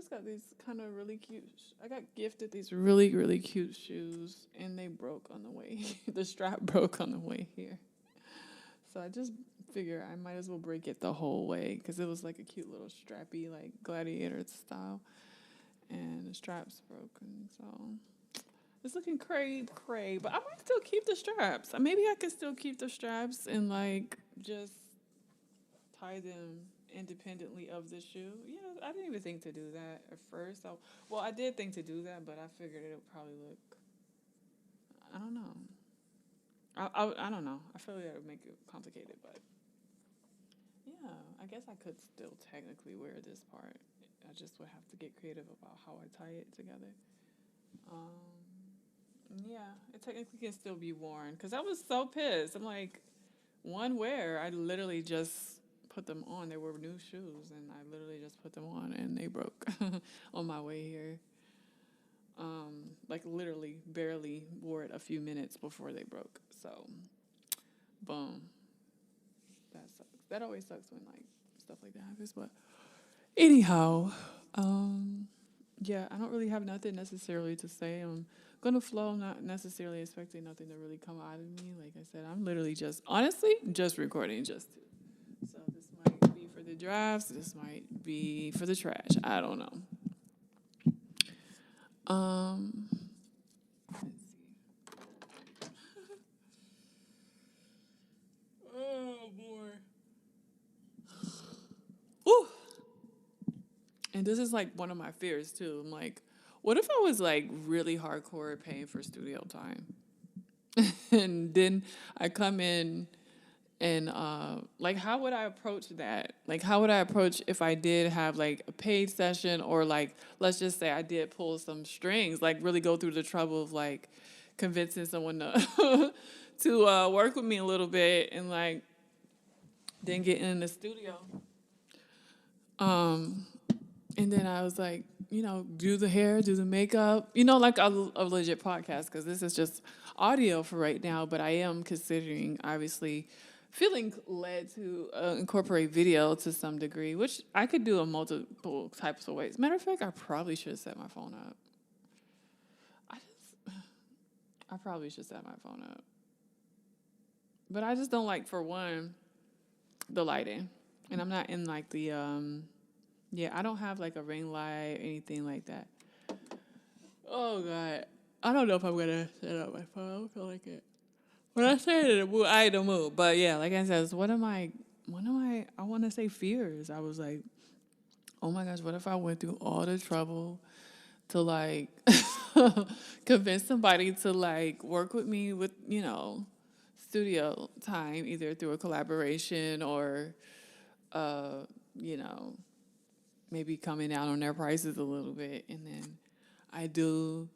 just got these kind of really cute. I got gifted these really, really cute shoes, and they broke on the way. The strap broke on the way here. So I just figure I might as well break it the whole way because it was like a cute little strappy, like gladiator style, and the straps broken. So it's looking cray. But I might still keep the straps. Maybe I could still keep the straps and like just tie them independently of the shoe. Yeah, I didn't even think to do that at first. I did think to do that, but I figured it would probably look. I don't know. I don't know. I feel like that would make it complicated, but yeah, I guess I could still technically wear this part. I just would have to get creative about how I tie it together. Yeah, it technically can still be worn because I was so pissed. I'm like, one wear, I literally just put them on. They were new shoes, and I literally just put them on, and they broke on my way here. Like literally, barely wore it a few minutes before they broke. So, boom. That sucks. That always sucks when like stuff like that happens. But anyhow, yeah, I don't really have nothing necessarily to say. I'm gonna flow. I'm not necessarily expecting nothing to really come out of me. Like I said, I'm literally just honestly just recording just to. So this might be for the drafts. This might be for the trash. I don't know. Let's see. Oh boy. Whew. And this is like one of my fears too. I'm like, what if I was like really hardcore paying for studio time? And then I come in and like how would I approach that? Like how would I approach if I did have like a paid session or like let's just say I did pull some strings, like really go through the trouble of like convincing someone to to work with me a little bit and like then getting in the studio. And then I was like, do the hair, do the makeup, like a legit podcast, because this is just audio for right now. But I am considering, obviously, feeling led to incorporate video to some degree, which I could do in multiple types of ways. Matter of fact, I probably should set my phone up. I probably should set my phone up. But I just don't like, for one, the lighting. And I'm not in like the yeah, I don't have like a ring light or anything like that. Oh God. I don't know if I'm gonna set up my phone. I don't feel like it. When I say it in the mood, I in the mood. But yeah, like I said, I wanna say fears. I was like, oh my gosh, what if I went through all the trouble to like convince somebody to like work with me with, studio time, either through a collaboration or you know, maybe coming down on their prices a little bit, and then I do,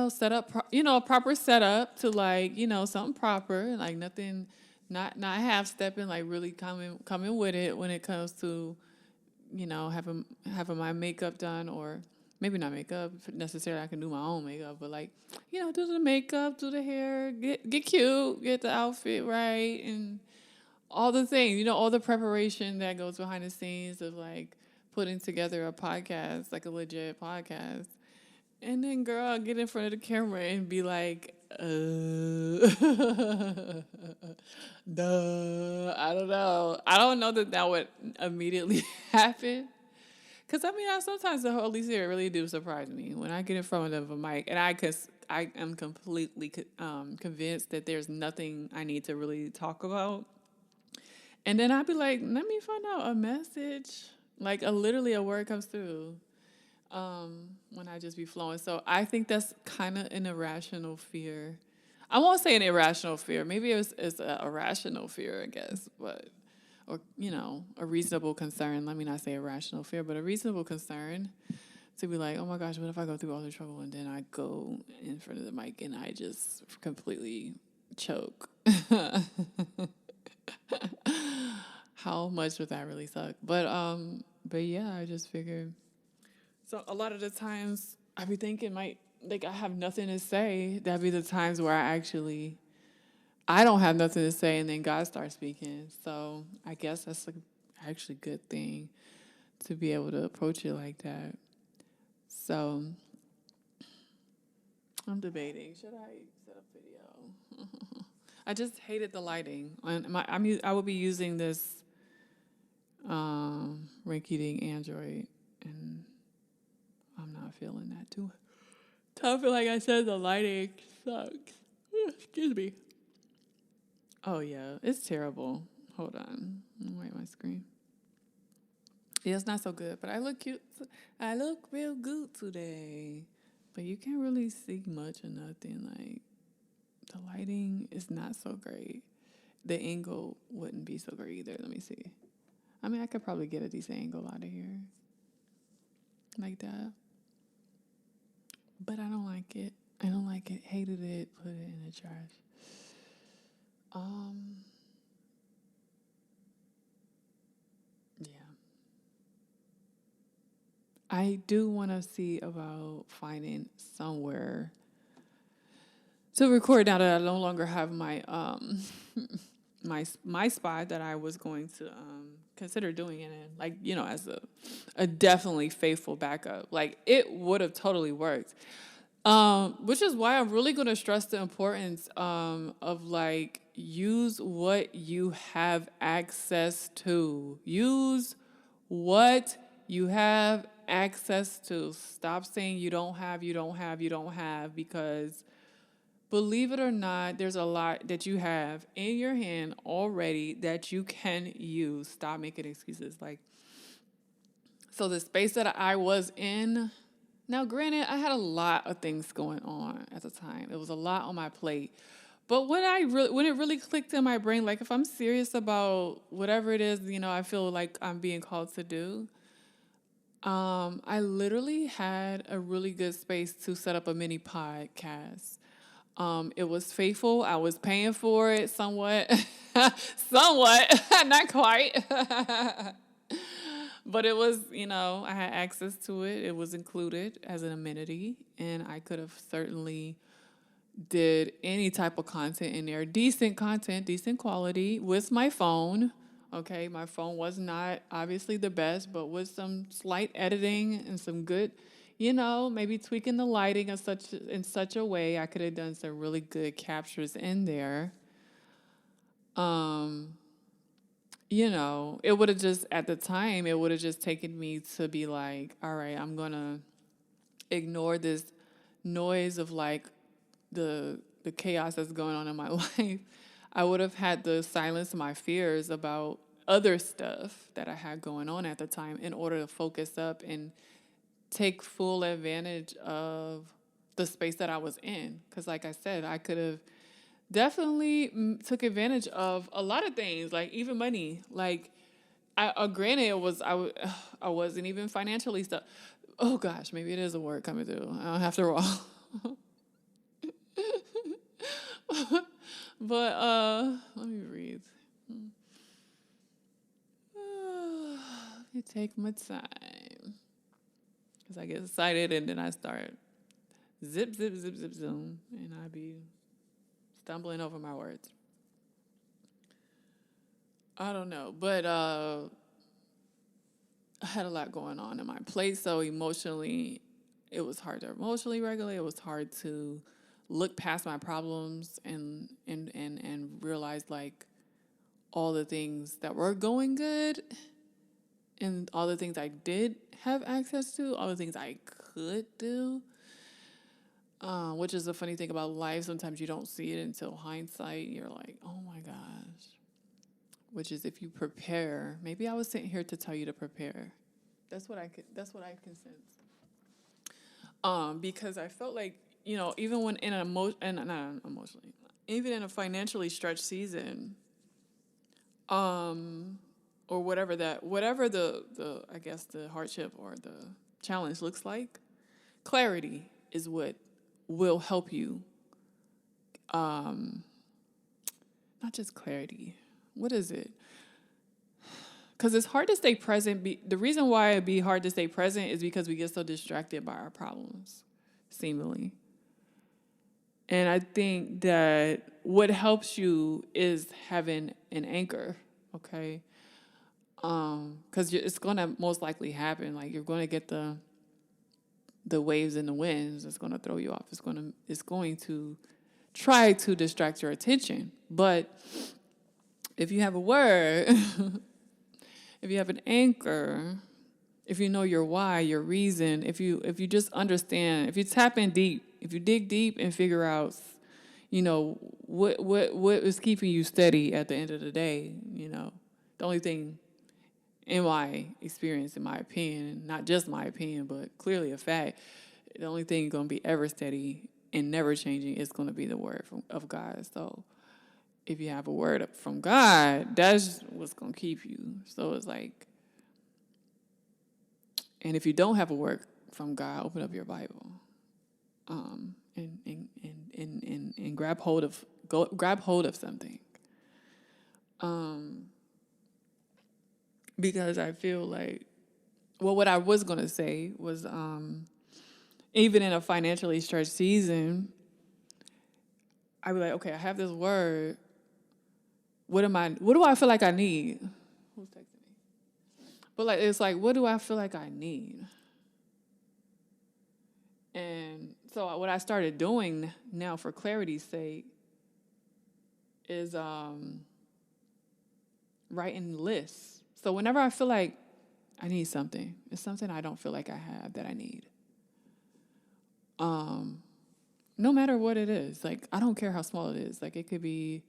set up, a proper setup to like, something proper, like nothing, not half stepping, like really coming with it when it comes to, having my makeup done, or maybe not makeup necessarily. I can do my own makeup, but like, do the makeup, do the hair, get cute, get the outfit right, and all the things, all the preparation that goes behind the scenes of like putting together a podcast, like a legit podcast. And then, girl, get in front of the camera and be like, duh. I don't know. I don't know that would immediately happen. Because, sometimes the Holy Spirit really do surprise me when I get in front of a mic and I am completely convinced that there's nothing I need to really talk about. And then I'd be like, let me find out a message. Like, literally a word comes through when I just be flowing. So I think that's kind of an irrational fear. I won't say an irrational fear. Maybe it's a rational fear, I guess. But, or, a reasonable concern. Let me not say irrational fear, but a reasonable concern to be like, oh my gosh, what if I go through all the trouble and then I go in front of the mic and I just completely choke? How much would that really suck? But yeah, I just figured. So a lot of the times I be thinking I have nothing to say. That'd be the times where I don't have nothing to say, and then God starts speaking. So I guess that's actually a good thing to be able to approach it like that. So I'm debating, should I set up video? I just hated the lighting. I will be using this rinky-dink Android, and I'm not feeling that too. I feel like I said the lighting sucks. Excuse me. Oh yeah, it's terrible. Hold on, let me wipe my screen. Yeah, it's not so good, but I look cute. I look real good today. But you can't really see much or nothing. Like, the lighting is not so great. The angle wouldn't be so great either. Let me see. I mean, I could probably get a decent angle out of here. Like that. But I don't like it. I don't like it. Hated it. Put it in the trash. Yeah. I do want to see about finding somewhere to record now that I no longer have my my spot that I was going to consider doing it in, like, you know, as a definitely faithful backup. Like, it would have totally worked. Which is why I'm really going to stress the importance of, like, use what you have access to. Use what you have access to. Stop saying you don't have, because believe it or not, there's a lot that you have in your hand already that you can use. Stop making excuses. Like, so the space that I was in, now granted, I had a lot of things going on at the time. It was a lot on my plate. But when it really clicked in my brain, like, if I'm serious about whatever it is, you know, I feel like I'm being called to do, I literally had a really good space to set up a mini podcast. It was faithful. I was paying for it somewhat, somewhat, not quite. But it was, you know, I had access to it. It was included as an amenity, and I could have certainly did any type of content in there. Decent content, decent quality with my phone. Okay, my phone was not obviously the best, but with some slight editing and some good, you know, maybe tweaking the lighting in such a way, I could have done some really good captures in there. You know, it would have just, at the time, it would have just taken me to be like, all right, I'm going to ignore this noise of, like, the chaos that's going on in my life. I would have had to silence my fears about other stuff that I had going on at the time in order to focus up and take full advantage of the space that I was in. Because, like I said, I could have definitely took advantage of a lot of things, like even money. Like, granted, I wasn't even financially stuck. Oh gosh, maybe it is a word coming through. I don't have to roll. But let me breathe. Let me take my time, because I get excited and then I start zip, zoom, and I be stumbling over my words. I don't know, but I had a lot going on in my plate, so emotionally, it was hard to emotionally regulate. It was hard to look past my problems and realize, like, all the things that were going good and all the things I did have access to, all the things I could do, which is the funny thing about life. Sometimes you don't see it until hindsight. You're like, oh my gosh. Which is, if you prepare, maybe I was sitting here to tell you to prepare. That's what I can sense. Because I felt like, you know, even when even in a financially stretched season, or whatever the I guess the hardship or the challenge looks like, clarity is what will help you. Not just clarity. What is it? Because it's hard to stay present. The reason why it'd be hard to stay present is because we get so distracted by our problems, seemingly. And I think that what helps you is having an anchor, okay? Because it's going to most likely happen. Like, you're going to get the waves and the winds. It's going to throw you off. It's going to try to distract your attention. But if you have a word, if you have an anchor, if you know your why, your reason, if you just understand, if you tap in deep, if you dig deep and figure out, what is keeping you steady at the end of the day, the only thing, in my experience, in my opinion, not just my opinion, but clearly a fact, the only thing going to be ever steady and never changing is going to be the word of God. So if you have a word from God, that's what's going to keep you. So it's like, and if you don't have a word from God, open up your Bible, and grab hold of something, because I feel like, well, what I was gonna say was, even in a financially stretched season, I'd be like, okay, I have this word. What do I feel like I need? Who's texting me? But it's like, what do I feel like I need? And so what I started doing now, for clarity's sake, is writing lists. So whenever I feel like I need something, it's something I don't feel like I have that I need. No matter what it is, like, I don't care how small it is. Like, it could be,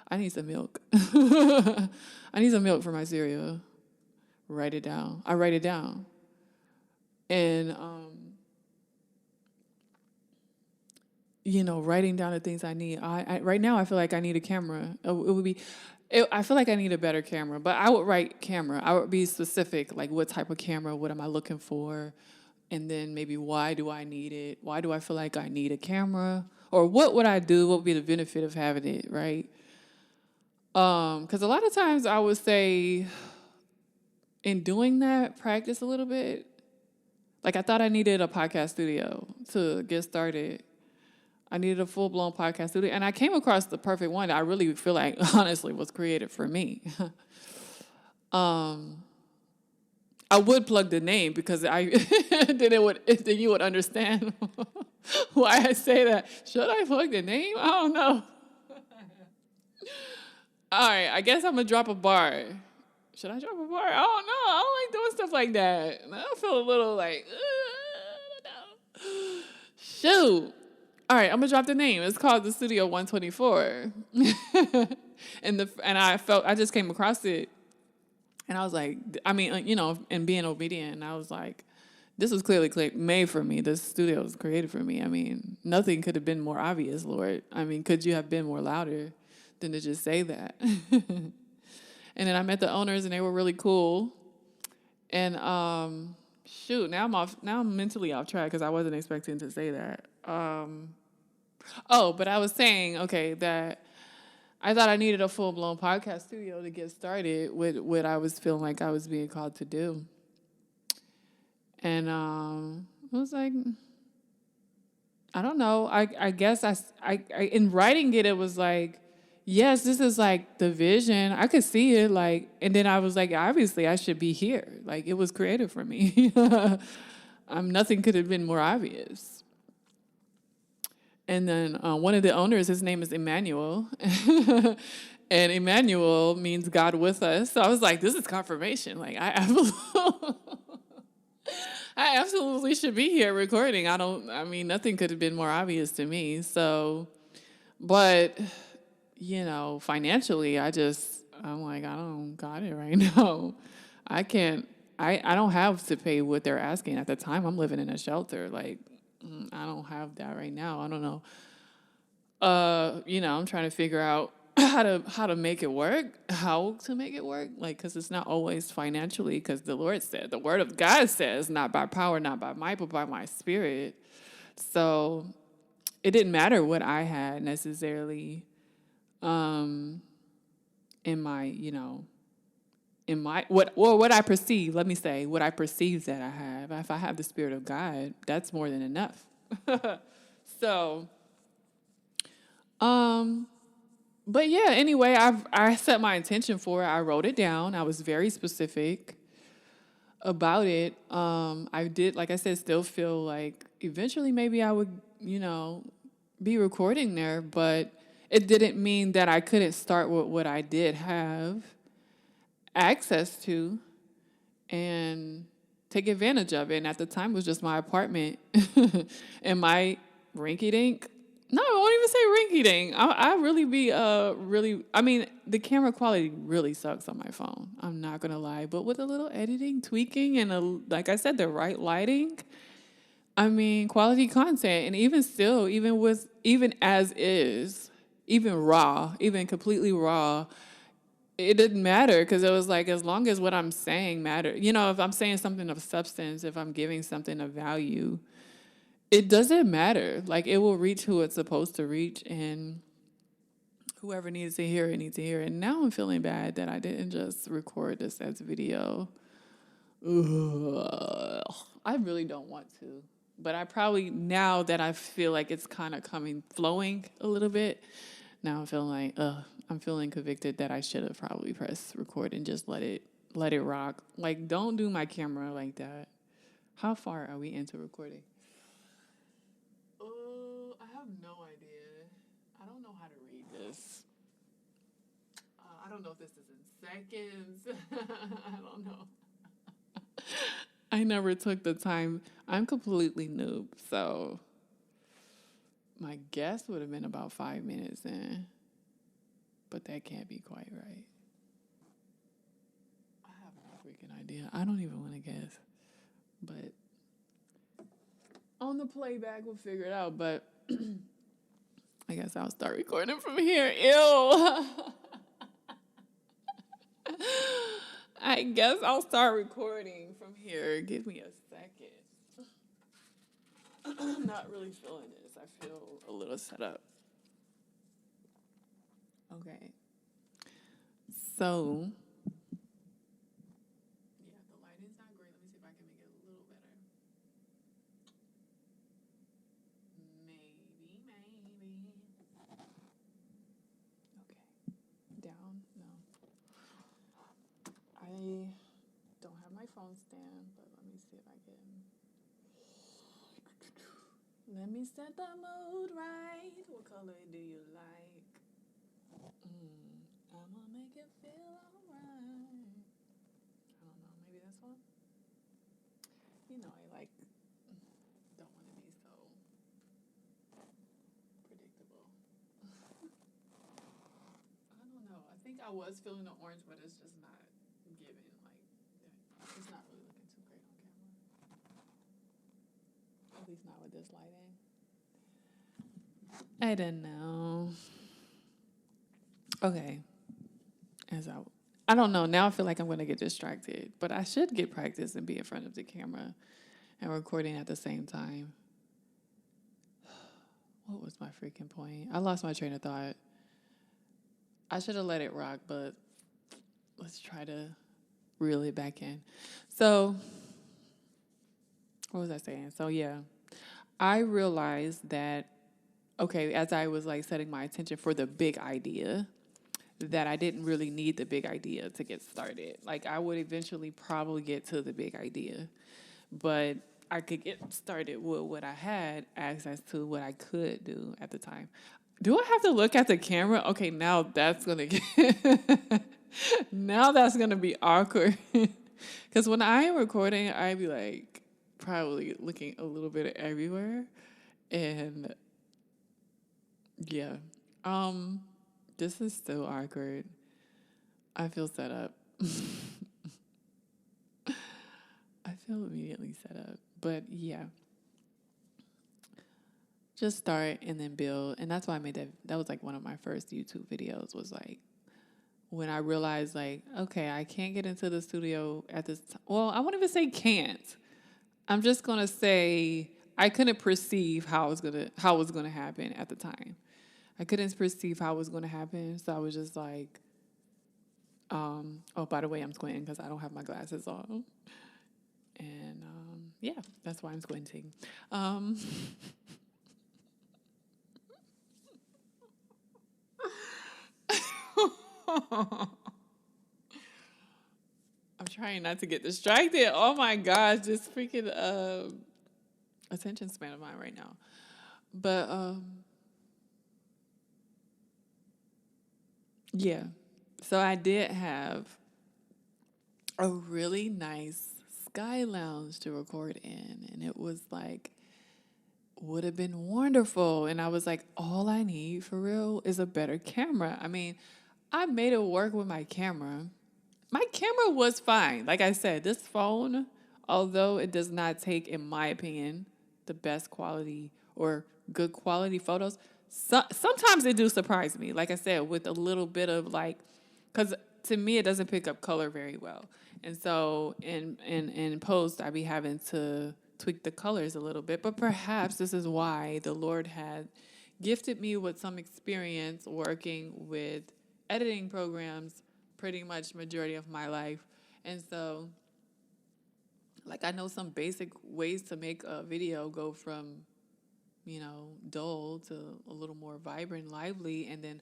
I need some milk. I need some milk for my cereal. Write it down. I write it down. And, writing down the things I need. I right now, I feel like I need a camera. I feel like I need a better camera, but I would write camera. I would be specific, like, what type of camera, what am I looking for? And then maybe, why do I need it? Why do I feel like I need a camera? Or what would I do? What would be the benefit of having it, right? Because a lot of times I would say, in doing that, practice a little bit. Like, I thought I needed a podcast studio to get started. I needed a full-blown podcast studio. And I came across the perfect one that I really feel like, honestly, was created for me. I would plug the name because then you would understand why I say that. Should I plug the name? I don't know. All right, I guess I'm going to drop a bar. Should I drop a bar? I don't know. I don't like doing stuff like that. I feel a little like, I don't know. Shoot. All right, I'm going to drop the name. It's called the Studio 124. And I just came across it. And I was like, and being obedient, and I was like, this was clearly made for me. This studio was created for me. I mean, nothing could have been more obvious, Lord. I mean, could you have been more louder than to just say that? And then I met the owners, and they were really cool. And now I'm mentally off track because I wasn't expecting to say that. But I was saying, okay, that I thought I needed a full-blown podcast studio to get started with what I was feeling like I was being called to do. And I was like, I don't know. I guess I in writing it was like, yes, this is like the vision. I could see it, like, and then I was like, obviously I should be here. Like, it was created for me. Nothing could have been more obvious. And then one of the owners, his name is Emmanuel. And Emmanuel means God with us. So I was like, this is confirmation. Like, I absolutely should be here recording. Nothing could have been more obvious to me. So, but, financially, I'm like, I don't got it right now. I don't have to pay what they're asking. At the time, I'm living in a shelter. Like, I don't have that right now. I don't know. I'm trying to figure out how to make it work, like, because it's not always financially, because the Lord said, the word of God says, not by power, not by might, but by my spirit. So it didn't matter what I had necessarily, in what I perceive, let me say, what I perceive that I have. If I have the Spirit of God, that's more than enough. So, But yeah, anyway, I set my intention for it. I wrote it down. I was very specific about it. I did, like I said, still feel like eventually maybe I would, be recording there, but it didn't mean that I couldn't start with what I did have access to and take advantage of it. And at the time, it was just my apartment and my rinky dink. No, I won't even say rinky dink. I really be I mean, the camera quality really sucks on my phone. I'm not gonna lie, but with a little editing, tweaking, and like I said, the right lighting, I mean, quality content. And even still, even as is, even raw, even completely raw, it didn't matter because it was like, as long as what I'm saying matter, if I'm saying something of substance, if I'm giving something of value, it doesn't matter. Like, it will reach who it's supposed to reach, and whoever needs to hear it needs to hear it. And now I'm feeling bad that I didn't just record this as video. Ugh. I really don't want to. But I probably, now that I feel like it's kind of flowing a little bit, now I'm feeling like, I'm feeling convicted that I should have probably pressed record and just let it rock. Like, don't do my camera like that. How far are we into recording? I have no idea. I don't know how to read this. I don't know if this is in seconds. I don't know. I never took the time. I'm completely noob, so my guess would have been about 5 minutes in. But that can't be quite right. I have no freaking idea. I don't even want to guess. But on the playback, we'll figure it out. But I guess I'll start recording from here. Ew. I guess I'll start recording from here. Give me a second. I'm not really feeling this. I feel a little set up. Okay. So, yeah, the lighting's not great. Let me see if I can make it a little better. Maybe. Okay. Down? No. I don't have my phone stand, but let me see if I can. Let me set the mood right. What color do you like? I'm gonna make it feel alright. I don't know, maybe this one? I don't want to be so predictable. I don't know. I think I was feeling the orange, but it's just not giving. It's not really looking too great on camera. At least not with this lighting. I don't know. Okay. I don't know. Now I feel like I'm going to get distracted. But I should get practice and be in front of the camera and recording at the same time. What was my freaking point? I lost my train of thought. I should have let it rock, but let's try to reel it back in. So, what was I saying? So, yeah. I realized that, okay, as I was setting my attention for the big idea, that I didn't really need the big idea to get started. I would eventually probably get to the big idea, but I could get started with what I had access to, what I could do at the time. Do I have to look at the camera? Okay, now that's gonna now that's gonna be awkward. Because when I am recording, I be probably looking a little bit everywhere, and yeah. This is so awkward. I feel set up. I feel immediately set up. But yeah. Just start and then build. And that's why I made that was one of my first YouTube videos, was when I realized okay, I can't get into the studio at this time. Well, I won't even say can't. I'm just gonna say I couldn't perceive how it was gonna happen at the time. I couldn't perceive how it was going to happen, so I was just oh, by the way, I'm squinting because I don't have my glasses on. And, yeah, that's why I'm squinting. I'm trying not to get distracted. Oh my gosh, this freaking attention span of mine right now. But yeah. So I did have a really nice sky lounge to record in, and it was like would have been wonderful. And I was like, all I need for real is a better camera. I mean, I made it work with my camera. My camera was fine. Like I said, this phone, although it does not take, in my opinion, the best quality or good quality photos, sometimes it do surprise me. Like I said, with a little bit of like, because to me, it doesn't pick up color very well. And so in post, I be having to tweak the colors a little bit. But perhaps this is why the Lord had gifted me with some experience working with editing programs pretty much majority of my life. And so, like, I know some basic ways to make a video go from, dull to a little more vibrant, lively. And then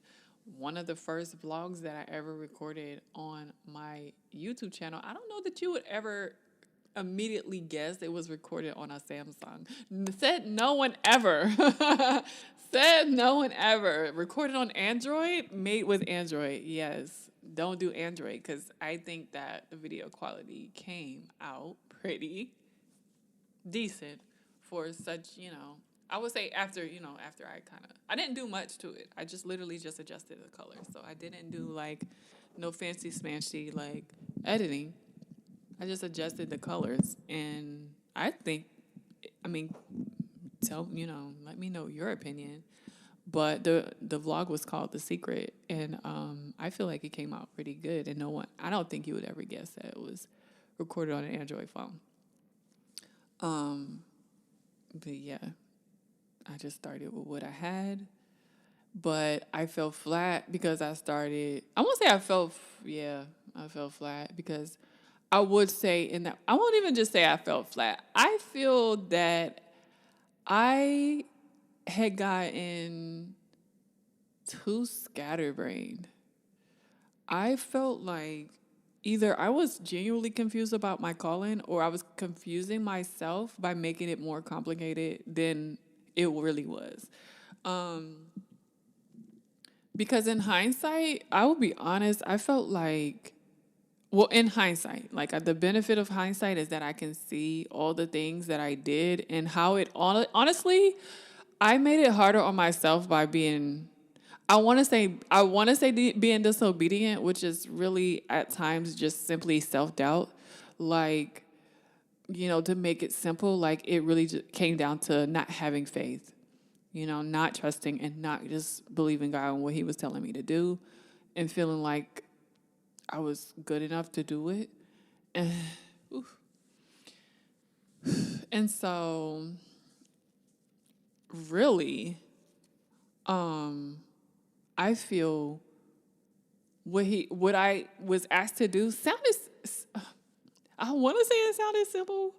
one of the first vlogs that I ever recorded on my YouTube channel, I don't know that you would ever immediately guess it was recorded on a Samsung. Said no one ever. Said no one ever. Recorded on Android, made with Android. Yes. Don't do Android because I think that the video quality came out pretty decent for such, I would say after I didn't do much to it. I just literally just adjusted the color. So I didn't do like no fancy smashy like editing. I just adjusted the colors, and I think, let me know your opinion. But the vlog was called The Secret, and I feel like it came out pretty good. And I don't think you would ever guess that it was recorded on an Android phone. But yeah, I just started with what I had, but I fell flat because I won't say I fell flat because I would say I won't even just say I fell flat. I feel that I had gotten too scatterbrained. I felt like either I was genuinely confused about my calling or I was confusing myself by making it more complicated than it really was. Because in hindsight, I will be honest, I felt like, in hindsight, like the benefit of hindsight is that I can see all the things that I did and how it honestly, I made it harder on myself by being, I want to say being disobedient, which is really at times just simply self-doubt. Like, to make it simple, like it really just came down to not having faith, not trusting and not just believing God and what he was telling me to do and feeling like I was good enough to do it. And so really, I feel what I was asked to do sounded, I want to say it sounded simple.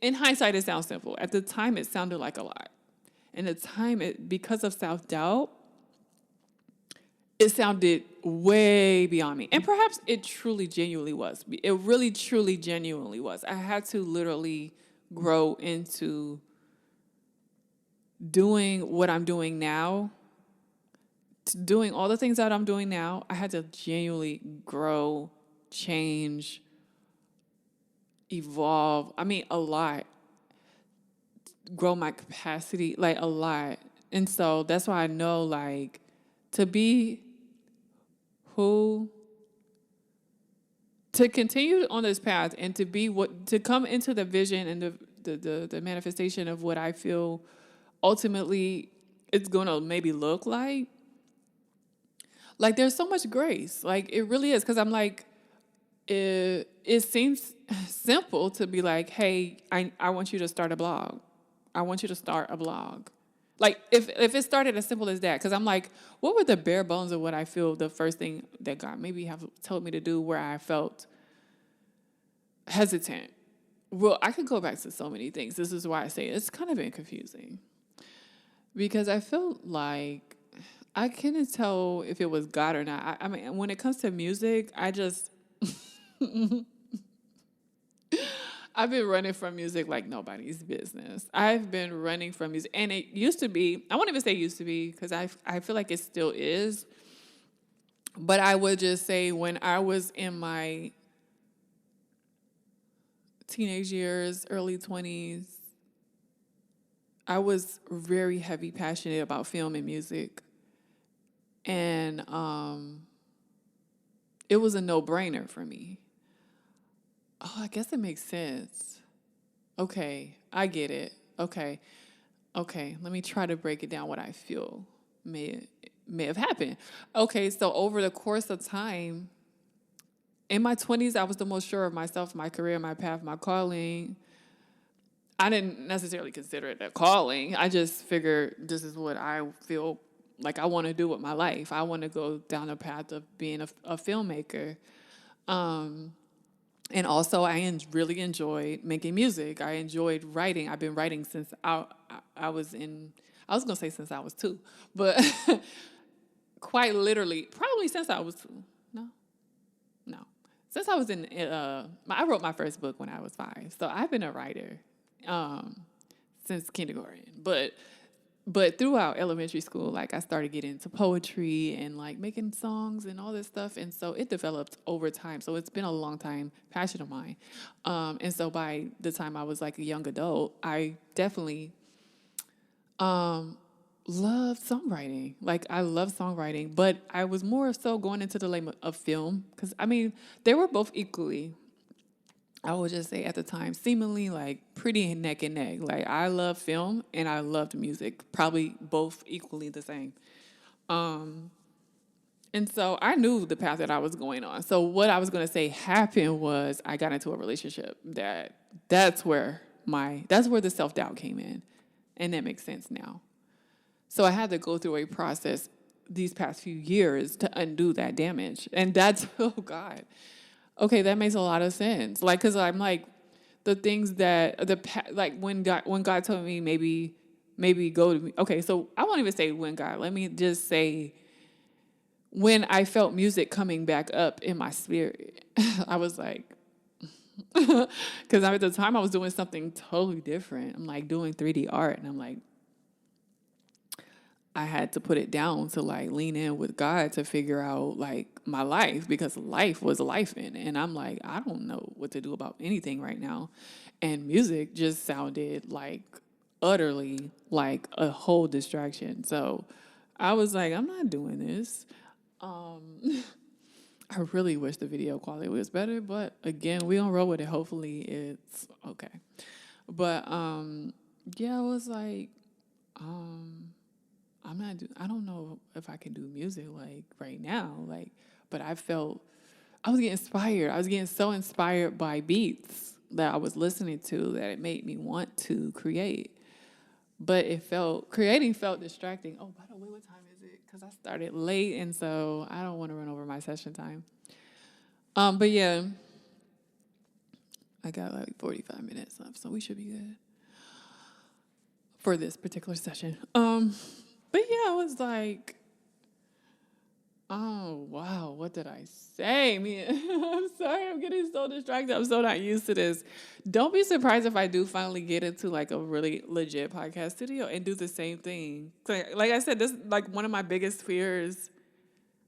In hindsight, it sounds simple. At the time, it sounded like a lot. And at the time, because of self-doubt, it sounded way beyond me. And perhaps it truly, genuinely was. It really, truly, genuinely was. I had to literally grow into doing what I'm doing now, doing all the things that I'm doing now. I had to genuinely grow, change, evolve. I mean, a lot. Grow my capacity, like a lot. And so that's why I know, like, to continue on this path and to come into the vision and the manifestation of what I feel ultimately it's going to maybe look like there's so much grace. Like, it really is. Because I'm like, it seems simple to be like, hey, I want you to start a blog. I want you to start a blog. Like, if it started as simple as that, because I'm like, what were the bare bones of what I feel the first thing that God maybe have told me to do where I felt hesitant? Well, I could go back to so many things. This is why I say it's kind of been confusing. Because I felt like I couldn't tell if it was God or not. I mean, when it comes to music, I've been running from music like nobody's business. I've been running from music. And it used to be, I won't even say used to be, because I feel like it still is. But I would just say when I was in my teenage years, early 20s, I was very heavy passionate about film and music. And it was a no-brainer for me. Oh, I guess it makes sense. Okay, I get it. Okay. Okay, let me try to break it down what I feel may have happened. Okay, so over the course of time, in my 20s, I was the most sure of myself, my career, my path, my calling. I didn't necessarily consider it a calling. I just figured this is what I feel like I want to do with my life. I want to go down the path of being a filmmaker. And also, really enjoyed making music. I enjoyed writing. I've been writing since I was in, I was going to say since I was 2, but quite literally, probably since I was 2. No. Since I was I wrote my first book when I was 5. So I've been a writer since kindergarten. But throughout elementary school, like I started getting into poetry and like making songs and all this stuff. And so it developed over time. So it's been a long time passion of mine. And so by the time I was like a young adult, I definitely loved songwriting. Like I love songwriting, but I was more so going into the lane of film. Because I mean, they were both equally, I would just say at the time, seemingly like pretty neck and neck. Like I love film and I loved music, probably both equally the same. And so I knew the path that I was going on. So what I was going to say happened was I got into a relationship that's where the self-doubt came in. And that makes sense now. So I had to go through a process these past few years to undo that damage. And that's, oh God. Okay, that makes a lot of sense. Like, cause I'm like, the things that like when God told me maybe go to me. Okay, so I won't even say when God. Let me just say when I felt music coming back up in my spirit, I was like, because at the time I was doing something totally different. I'm like doing 3D art, and I'm like, I had to put it down to like lean in with God to figure out like my life, because life was life in, and I'm like, I don't know what to do about anything right now. And music just sounded like utterly like a whole distraction. So I was like, I'm not doing this. I really wish the video quality was better, but again, we don't roll with it. Hopefully it's okay. But yeah, I was like, I don't know if I can do music like right now. Like, but I was getting inspired. I was getting so inspired by beats that I was listening to that it made me want to create. But creating felt distracting. Oh, by the way, what time is it? Because I started late, and so I don't want to run over my session time. But yeah, I got like 45 minutes left, so we should be good for this particular session. But yeah, I was like, oh, wow, what did I say? I'm sorry, I'm getting so distracted. I'm so not used to this. Don't be surprised if I do finally get into like a really legit podcast studio and do the same thing. Like I said, this like one of my biggest fears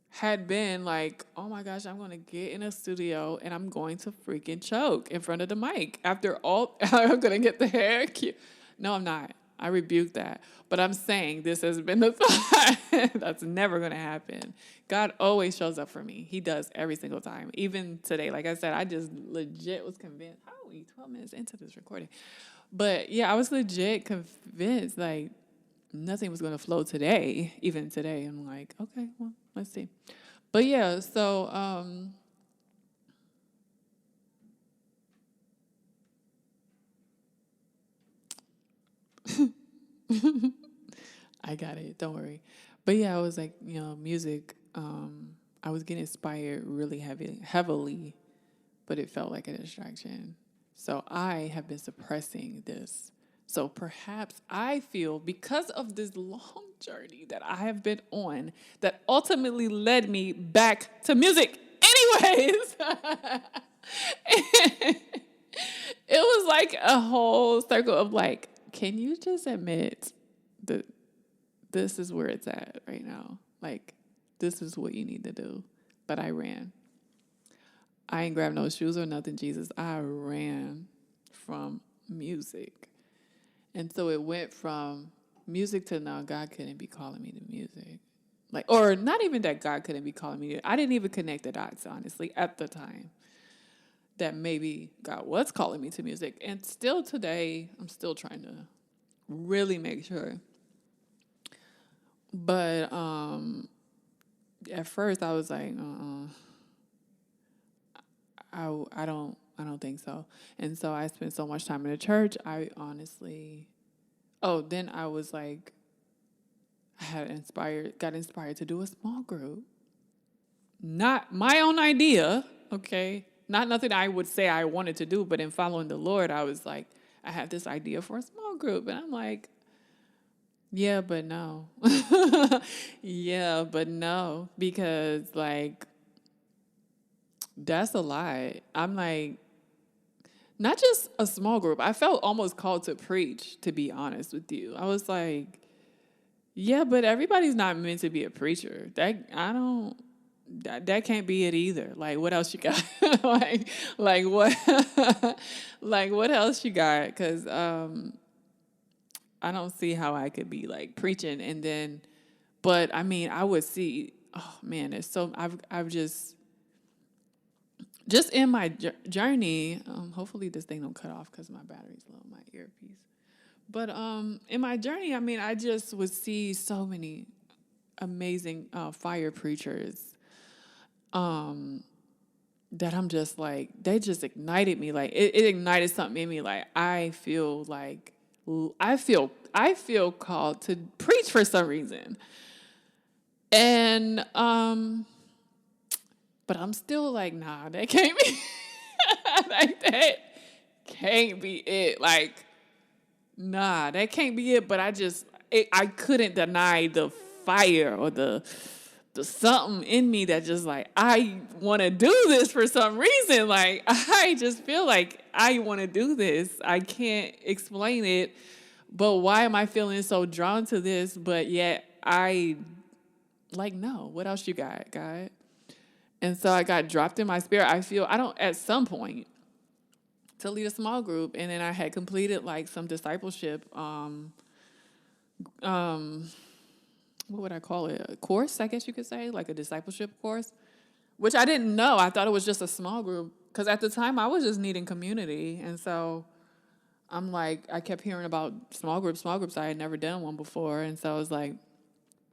had been like, oh my gosh, I'm going to get in a studio and I'm going to freaking choke in front of the mic. After all, I'm going to get the hair cute. No, I'm not. I rebuke that. But I'm saying this has been the thought. That's never going to happen. God always shows up for me. He does every single time. Even today, like I said, I just legit was convinced. How are we 12 minutes into this recording? But yeah, I was legit convinced like nothing was going to flow today. Even today, I'm like, okay, well, let's see. But yeah, so I got it. Don't worry. But yeah, I was like, music. I was getting inspired really heavily, but it felt like a distraction. So I have been suppressing this So perhaps I feel because of this long journey that I have been on that ultimately led me back to music. Anyways, it was like a whole circle of like, can you just admit that this is where it's at right now? Like, this is what you need to do. But I ran. I ain't grabbed no shoes or nothing, Jesus. I ran from music. And so it went from music to now God couldn't be calling me to music. Like, or not even that God couldn't be calling me. I didn't even connect the dots, honestly, at the time. That maybe God was calling me to music. And still today, I'm still trying to really make sure. But at first I was like, I don't think so. And so I spent so much time in the church. I honestly, then I was like, got inspired to do a small group. Not my own idea, okay? Not nothing I would say I wanted to do, but in following the Lord, I was like, I had this idea for a small group. And I'm like, yeah, but no. Yeah, but no. Because, like, that's a lie. I'm like, not just a small group. I felt almost called to preach, to be honest with you. I was like, yeah, but everybody's not meant to be a preacher. That can't be it either. Like, what else you got? like what? Like, what else you got? Because I don't see how I could be like preaching and then, but I mean, I would see. Oh man, it's so I've just in my journey. Hopefully, this thing don't cut off because my battery's low. My earpiece. But in my journey, I mean, I just would see so many amazing fire preachers that I'm just like, they just ignited me. Like it ignited something in me. Like I feel called to preach for some reason. And but I'm still like, nah, that can't be like that can't be it. Like, nah, that can't be it. But I couldn't deny the fire or the something in me that just like, I want to do this for some reason. Like, I just feel like I want to do this. I can't explain it, but why am I feeling so drawn to this? But yet no, what else you got, God? And so I got dropped in my spirit. At some point to lead a small group. And then I had completed like some discipleship, what would I call it? A course, I guess you could say, like a discipleship course, which I didn't know. I thought it was just a small group because at the time I was just needing community. And so I'm like, I kept hearing about small groups. I had never done one before. And so I was like,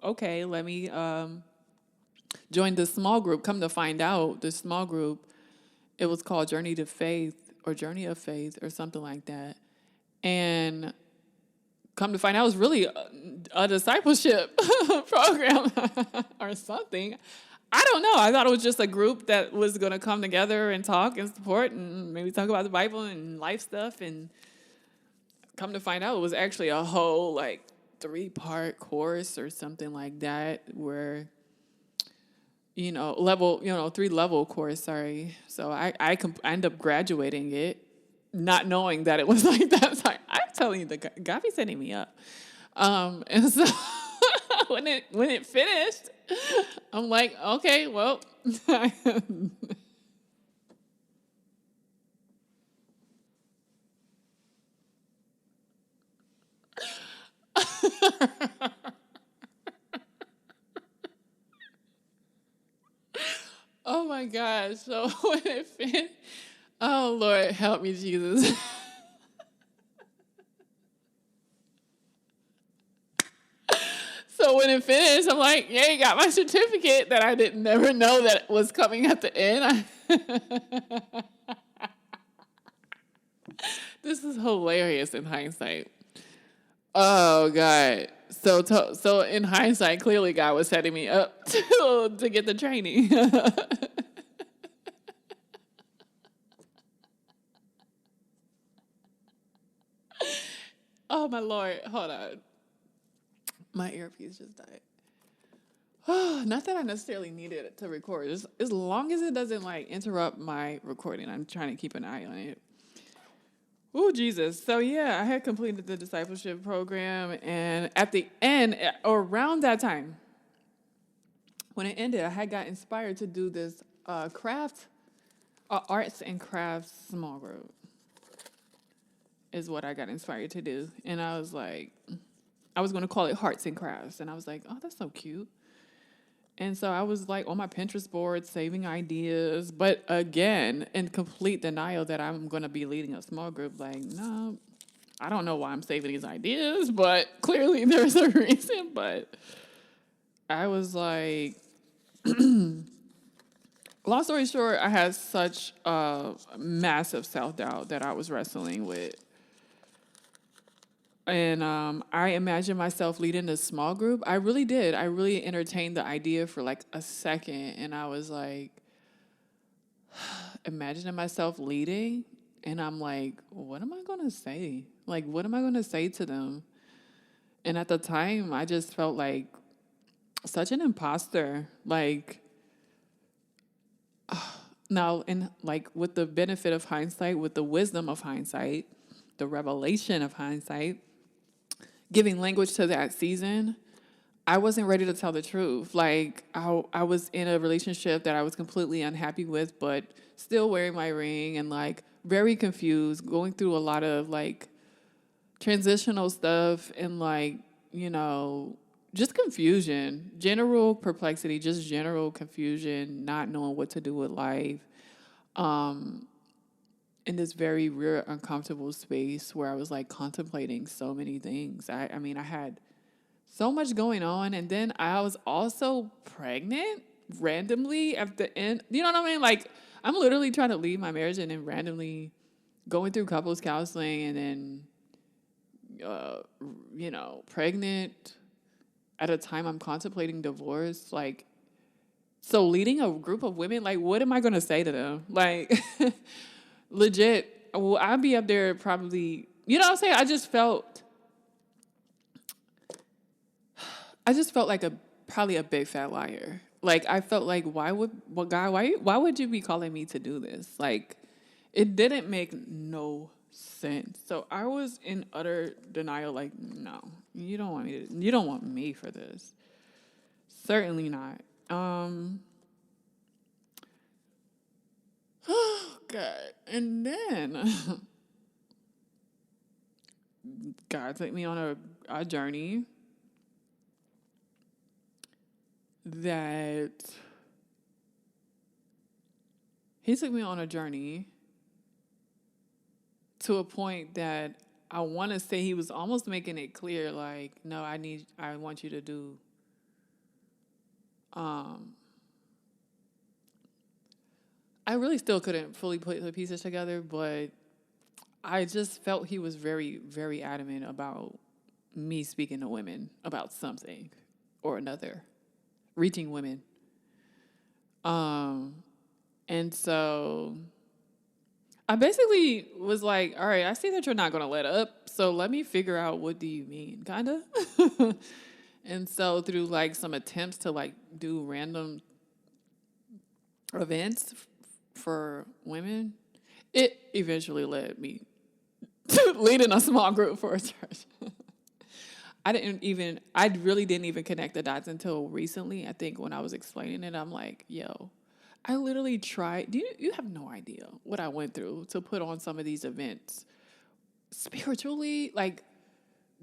okay, let me join this small group. Come to find out, this small group, it was called Journey of Faith or something like that. And come to find out, it was really a discipleship program or something. I don't know. I thought it was just a group that was going to come together and talk and support and maybe talk about the Bible and life stuff. And come to find out, it was actually a whole like 3-part course or something like that where, 3-level course, sorry. So I ended up graduating it, not knowing that it was like that. So I'm telling you, God be setting me up. And so when it finished, I'm like, okay, well, oh my gosh. So when it finished, oh Lord, help me, Jesus. So when it finished, I'm like, yay, got my certificate that I didn't never know that was coming at the end. This is hilarious in hindsight. Oh, God. So in hindsight, clearly God was setting me up to get the training. Oh, my Lord. Hold on. My earpiece just died. Not that I necessarily needed it to record. Just as long as it doesn't like interrupt my recording, I'm trying to keep an eye on it. Oh, Jesus. So, yeah, I had completed the discipleship program. And at the end, or around that time, when it ended, I had got inspired to do this arts and crafts small group is what I got inspired to do. And I was like, I was going to call it Hearts and Crafts. And I was like, oh, that's so cute. And so I was like on my Pinterest board saving ideas, but again, in complete denial that I'm going to be leading a small group. Like, no, I don't know why I'm saving these ideas, but clearly there's a reason. But I was like, long story short, I had such massive self-doubt that I was wrestling with. And I imagined myself leading a small group. I really did. I really entertained the idea for like a second. And I was like, imagining myself leading. And I'm like, what am I going to say? Like, what am I going to say to them? And at the time, I just felt like such an imposter. Like, now, and like with the benefit of hindsight, with the wisdom of hindsight, the revelation of hindsight, giving language to that season, I wasn't ready to tell the truth. Like, I was in a relationship that I was completely unhappy with, but still wearing my ring and, like, very confused, going through a lot of, like, transitional stuff and, like, you know, just confusion, general perplexity, just general confusion, not knowing what to do with life. In this very real, uncomfortable space where I was like contemplating so many things. I mean, I had so much going on. And then I was also pregnant randomly at the end. You know what I mean? Like, I'm literally trying to leave my marriage and then randomly going through couples counseling and then, you know, pregnant at a time I'm contemplating divorce. Like, so leading a group of women, like, what am I going to say to them? Like, legit, well, I'd be up there probably, you know what I'm saying? I just felt like probably a big fat liar. Like, I felt like, why would you be calling me to do this? Like, it didn't make no sense. So I was in utter denial. Like, no, you don't want me for this. Certainly not. Oh, God. And then God took me on a journey that he took me on a journey to a point that I want to say he was almost making it clear, like, no, I want you to do, I really still couldn't fully put the pieces together, but I just felt he was very, very adamant about me speaking to women about something or another, reaching women. And so I basically was like, all right, I see that you're not going to let up, so let me figure out what do you mean, kind of. And so through like some attempts to like do random events for women, it eventually led me to leading a small group for a church. I really didn't even connect the dots until recently. I think when I was explaining it, I'm like, yo, I literally tried. You have no idea what I went through to put on some of these events spiritually, like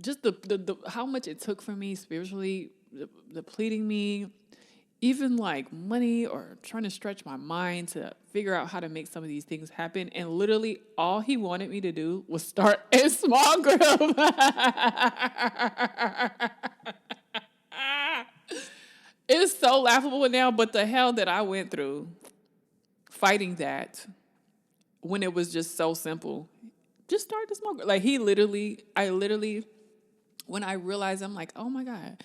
just the how much it took for me spiritually, depleting me, even like money or trying to stretch my mind to figure out how to make some of these things happen. And literally all he wanted me to do was start a small group. It's so laughable now, but the hell that I went through fighting that when it was just so simple. Just start the small group. Like I literally, when I realized, I'm like, oh my God.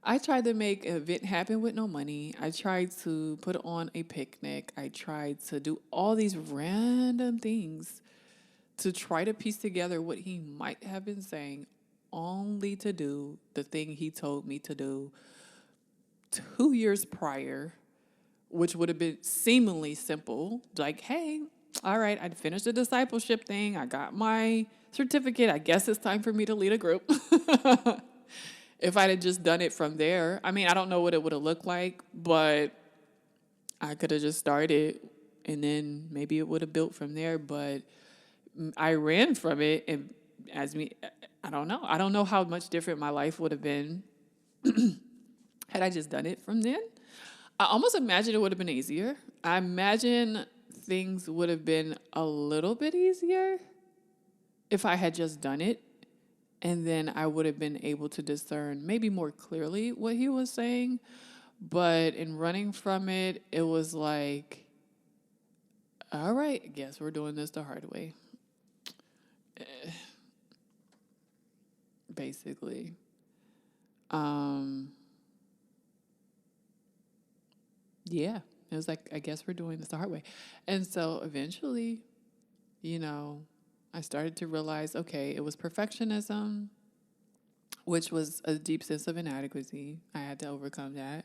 I tried to make an event happen with no money. I tried to put on a picnic. I tried to do all these random things to try to piece together what he might have been saying, only to do the thing he told me to do 2 years prior, which would have been seemingly simple. Like, hey, all right, I'd finished the discipleship thing. I got my certificate. I guess it's time for me to lead a group. If I'd have just done it from there, I mean, I don't know what it would have looked like, but I could have just started and then maybe it would have built from there. But I ran from it, and I don't know. I don't know how much different my life would have been had I just done it from then. I almost imagine it would have been easier. I imagine things would have been a little bit easier if I had just done it. And then I would have been able to discern maybe more clearly what he was saying. But in running from it, it was like, all right, I guess we're doing this the hard way. Basically. Yeah, it was like, I guess we're doing this the hard way. And so eventually, I started to realize, okay, it was perfectionism, which was a deep sense of inadequacy. I had to overcome that.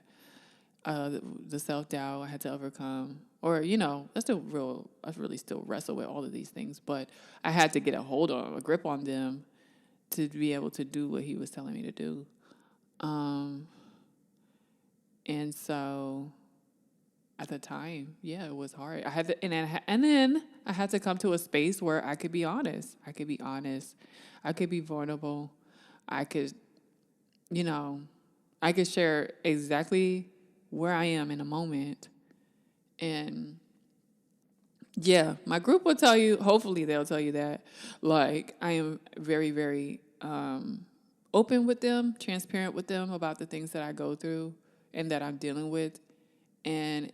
The self-doubt I had to overcome. Or, I really still wrestle with all of these things, but I had to get a grip on them to be able to do what he was telling me to do. And so at the time, yeah, it was hard. I had to, and then I had to come to a space where I could be honest. I could be vulnerable. I could share exactly where I am in a moment. And yeah, my group will tell you, hopefully they'll tell you that, like, I am very, very open with them, transparent with them about the things that I go through and that I'm dealing with. And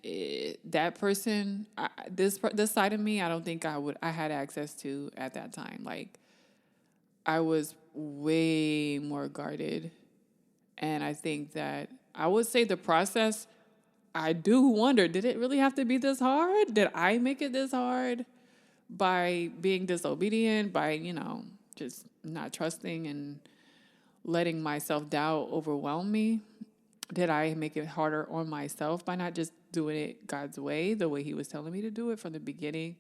that person, this side of me, I don't think I had access to at that time. Like, I was way more guarded. And I think that I would say the process, I do wonder, did it really have to be this hard? Did I make it this hard by being disobedient, by, just not trusting and letting my self-doubt overwhelm me? Did I make it harder on myself by not just doing it God's way, the way he was telling me to do it from the beginning?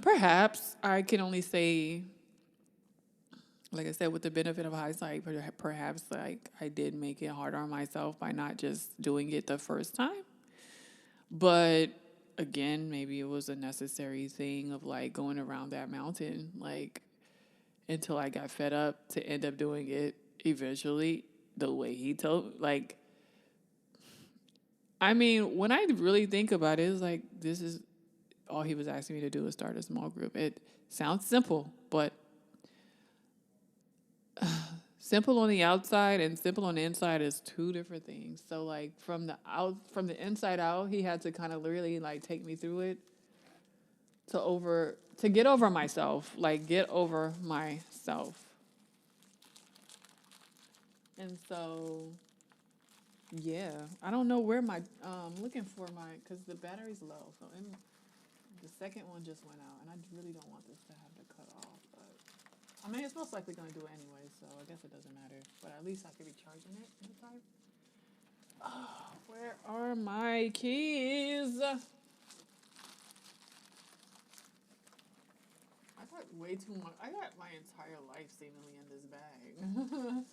Perhaps. I can only say, like I said, with the benefit of hindsight, perhaps like I did make it harder on myself by not just doing it the first time. But again, maybe it was a necessary thing of like going around that mountain, like until I got fed up to end up doing it eventually the way he told. Like, I mean, when I really think about it, it's like, this is all he was asking me to do is start a small group. It sounds simple, but simple on the outside and simple on the inside is two different things. So like from the inside out, he had to kind of really like take me through it to get over myself, And so, yeah, I don't know where looking for because the battery's low. So the second one just went out, and I really don't want this to have to cut off. But I mean, it's most likely going to do it anyway, so I guess it doesn't matter. But at least I could be charging it in the time. Oh, where are my keys? I got way too much. I got my entire life seemingly in this bag.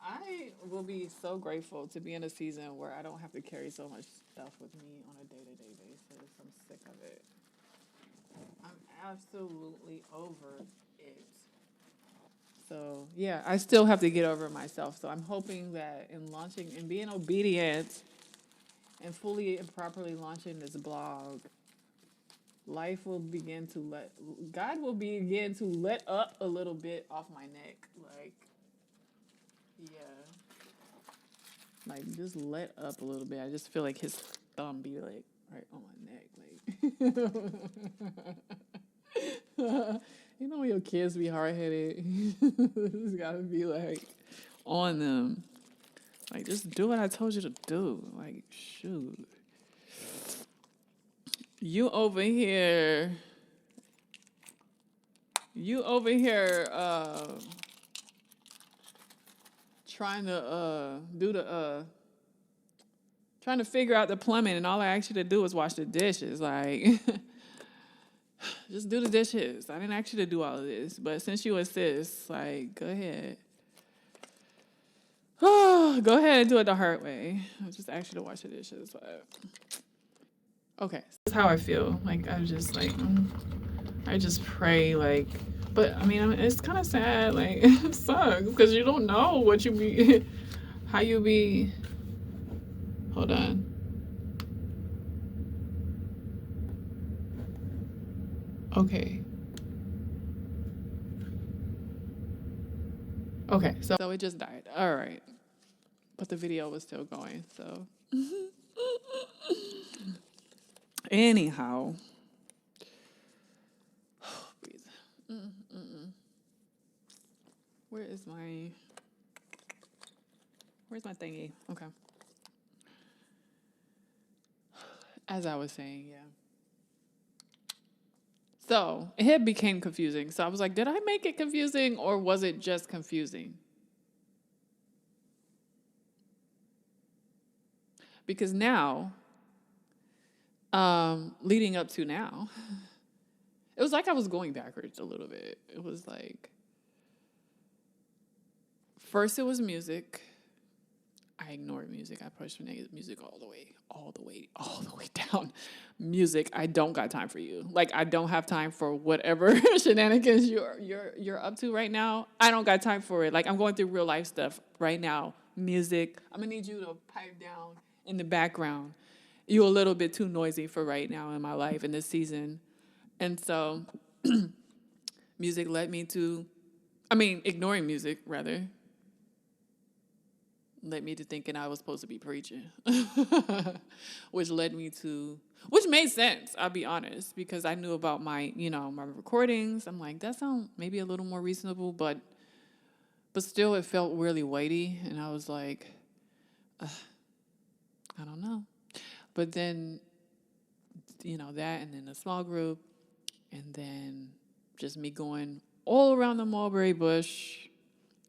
I will be so grateful to be in a season where I don't have to carry so much stuff with me on a day-to-day basis. I'm sick of it. I'm absolutely over it. So, yeah, I still have to get over myself. So I'm hoping that in launching and being obedient and fully and properly launching this blog, God will begin to let up a little bit off my neck. Like, yeah. Like, just let up a little bit. I just feel like his thumb be, like, right on my neck. Like, when your kids be hard-headed, it's got to be, like, on them. Like, just do what I told you to do. Like, shoot. You over here trying to trying to figure out the plumbing, and all I asked you to do was wash the dishes. Like, just do the dishes. I didn't ask you to do all of this, but since you insist, like, go ahead. Go ahead and do it the hard way. I just asked you to wash the dishes, but okay. This is how I feel. Like, I just pray, like, but I mean, it's kind of sad. Like, it sucks because you don't know what you be, how you be. Hold on. Okay. Okay, so it just died. All right. But the video was still going, so. Anyhow. Breathe. Where's my thingy? Okay. As I was saying, yeah. So it became confusing. So I was like, did I make it confusing or was it just confusing? Because now, leading up to now, it was like I was going backwards a little bit. It was like, first it was music. I ignored music. I pushed music all the way down. Music, I don't got time for you. Like, I don't have time for whatever shenanigans you're up to right now. I don't got time for it. Like, I'm going through real life stuff right now. Music, I'm gonna need you to pipe down in the background. You're a little bit too noisy for right now in my life in this season. And so music led me to, ignoring music rather, led me to thinking I was supposed to be preaching, which made sense, I'll be honest, because I knew about my recordings. I'm like, that sounds maybe a little more reasonable, but still it felt really weighty. And I was like, I don't know. But then, that, and then a small group, and then just me going all around the mulberry bush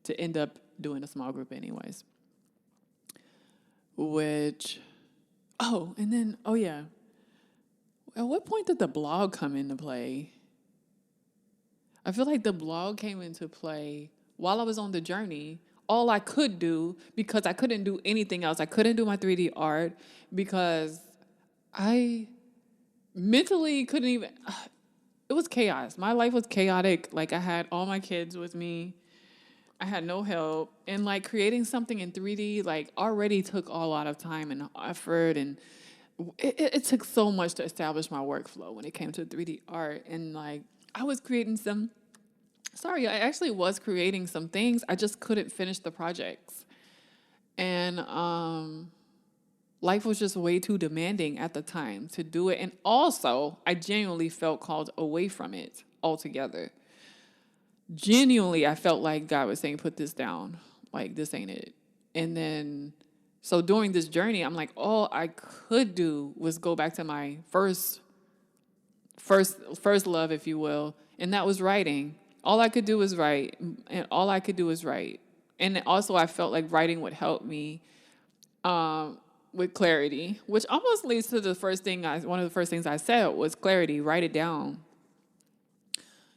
to end up doing a small group anyways. At what point did the blog come into play? I feel like the blog came into play while I was on the journey. All I could do, because I couldn't do anything else. I couldn't do my 3D art because I mentally couldn't even, it was chaos. My life was chaotic. Like, I had all my kids with me. I had no help. And like creating something in 3D, like, already took a lot of time and effort. And it took so much to establish my workflow when it came to 3D art. And like, I actually was creating some things. I just couldn't finish the projects. And life was just way too demanding at the time to do it. And also, I genuinely felt called away from it altogether. Genuinely, I felt like God was saying, put this down. Like, this ain't it. And then, so during this journey, I'm like, all I could do was go back to my first love, if you will. And that was writing. All I could do was write. And all I could do was write. And also, I felt like writing would help me with clarity, which almost leads to one of the first things I said was clarity. Write it down.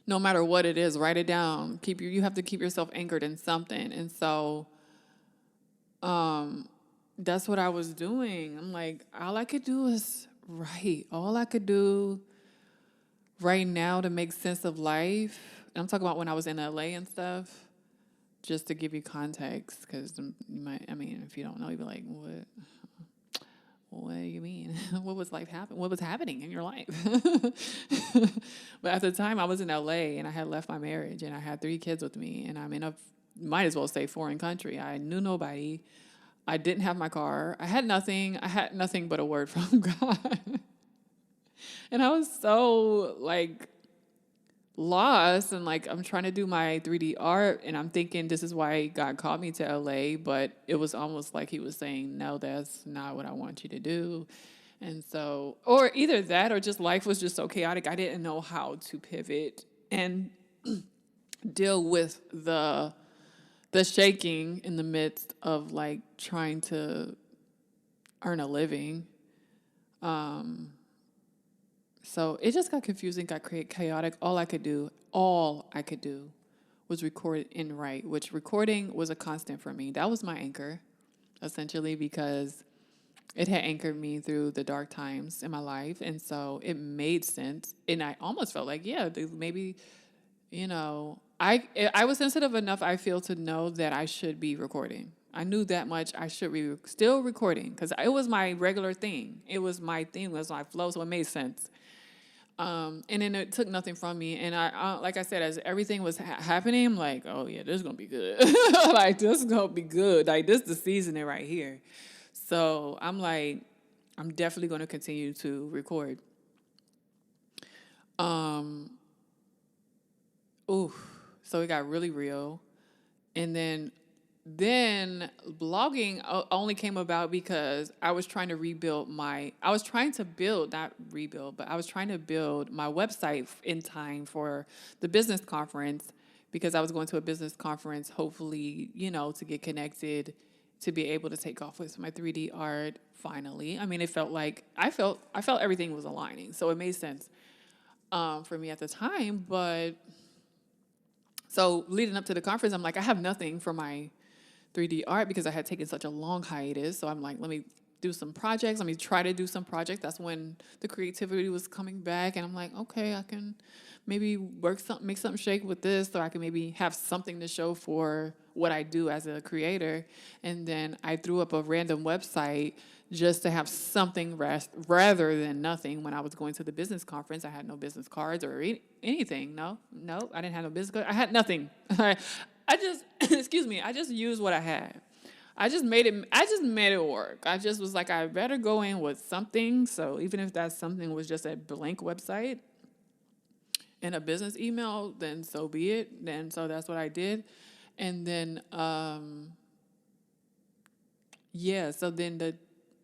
No matter what it is, write it down. You have to keep yourself anchored in something. And so that's what I was doing. I'm like, all I could do is write. All I could do right now to make sense of life. And I'm talking about when I was in LA and stuff, just to give you context, because you might, if you don't know, you'd be like, what do you mean? What was happening in your life? But at the time, I was in LA, and I had left my marriage, and I had 3 kids with me, and I'm in a, might as well say, foreign country. I knew nobody. I didn't have my car. I had nothing. I had nothing but a word from God. And I was so, like, lost, and like, I'm trying to do my 3D art, and I'm thinking this is why God called me to LA, but it was almost like he was saying, no, that's not what I want you to do. And so, or either that, or just life was just so chaotic, I didn't know how to pivot and deal with the the shaking in the midst of like trying to earn a living. So it just got confusing, got chaotic. All I could do was record and write, which recording was a constant for me. That was my anchor, essentially, because it had anchored me through the dark times in my life. And so it made sense. And I almost felt like, yeah, maybe, I was sensitive enough, I feel, to know that I should be recording. I knew that much. I should be still recording because it was my regular thing. It was my thing, it was my flow, so it made sense. And then it took nothing from me. And I like I said, as everything was happening, I'm like, oh yeah, this is gonna be good. Like this is gonna be good. Like this is the seasoning right here. So I'm like, I'm definitely gonna continue to record. So it got really real. And then blogging only came about because I was trying to build my website in time for the business conference, because I was going to a business conference, hopefully, to get connected, to be able to take off with my 3D art finally. I mean, it felt like I felt everything was aligning. So it made sense for me at the time. But so leading up to the conference, I'm like, I have nothing for my 3D art because I had taken such a long hiatus. So I'm like, let me do some projects. Let me try to do some projects. That's when the creativity was coming back. And I'm like, okay, I can maybe make something shake with this, so I can maybe have something to show for what I do as a creator. And then I threw up a random website just to have something rather than nothing. When I was going to the business conference, I had no business cards or anything. No, I didn't have no business cards. I had nothing. I just, excuse me, I just used what I had. I just made it work. I just was like, I better go in with something. So even if that something was just a blank website and a business email, then so be it. Then so that's what I did. And then, so then the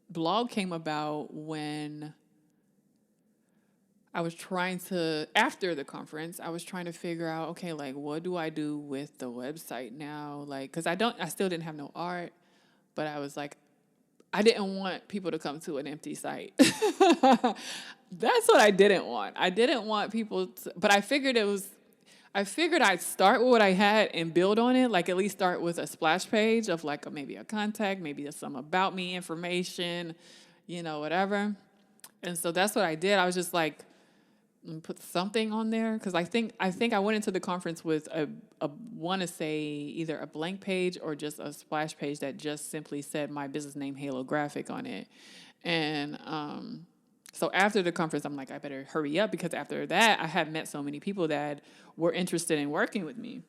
blog came about when after the conference, I was trying to figure out, okay, like, what do I do with the website now? Like, because I still didn't have no art, but I was like, I didn't want people to come to an empty site. That's what I didn't want. I didn't want people to, but I figured I'd start with what I had and build on it, like at least start with a splash page of like maybe a contact, maybe some about me information, whatever. And so that's what I did. I was just like, put something on there, because I think I went into the conference with a want to say either a blank page or just a splash page that just simply said my business name Halo Graphic on it. And so after the conference, I'm like, I better hurry up, because after that I had met so many people that were interested in working with me.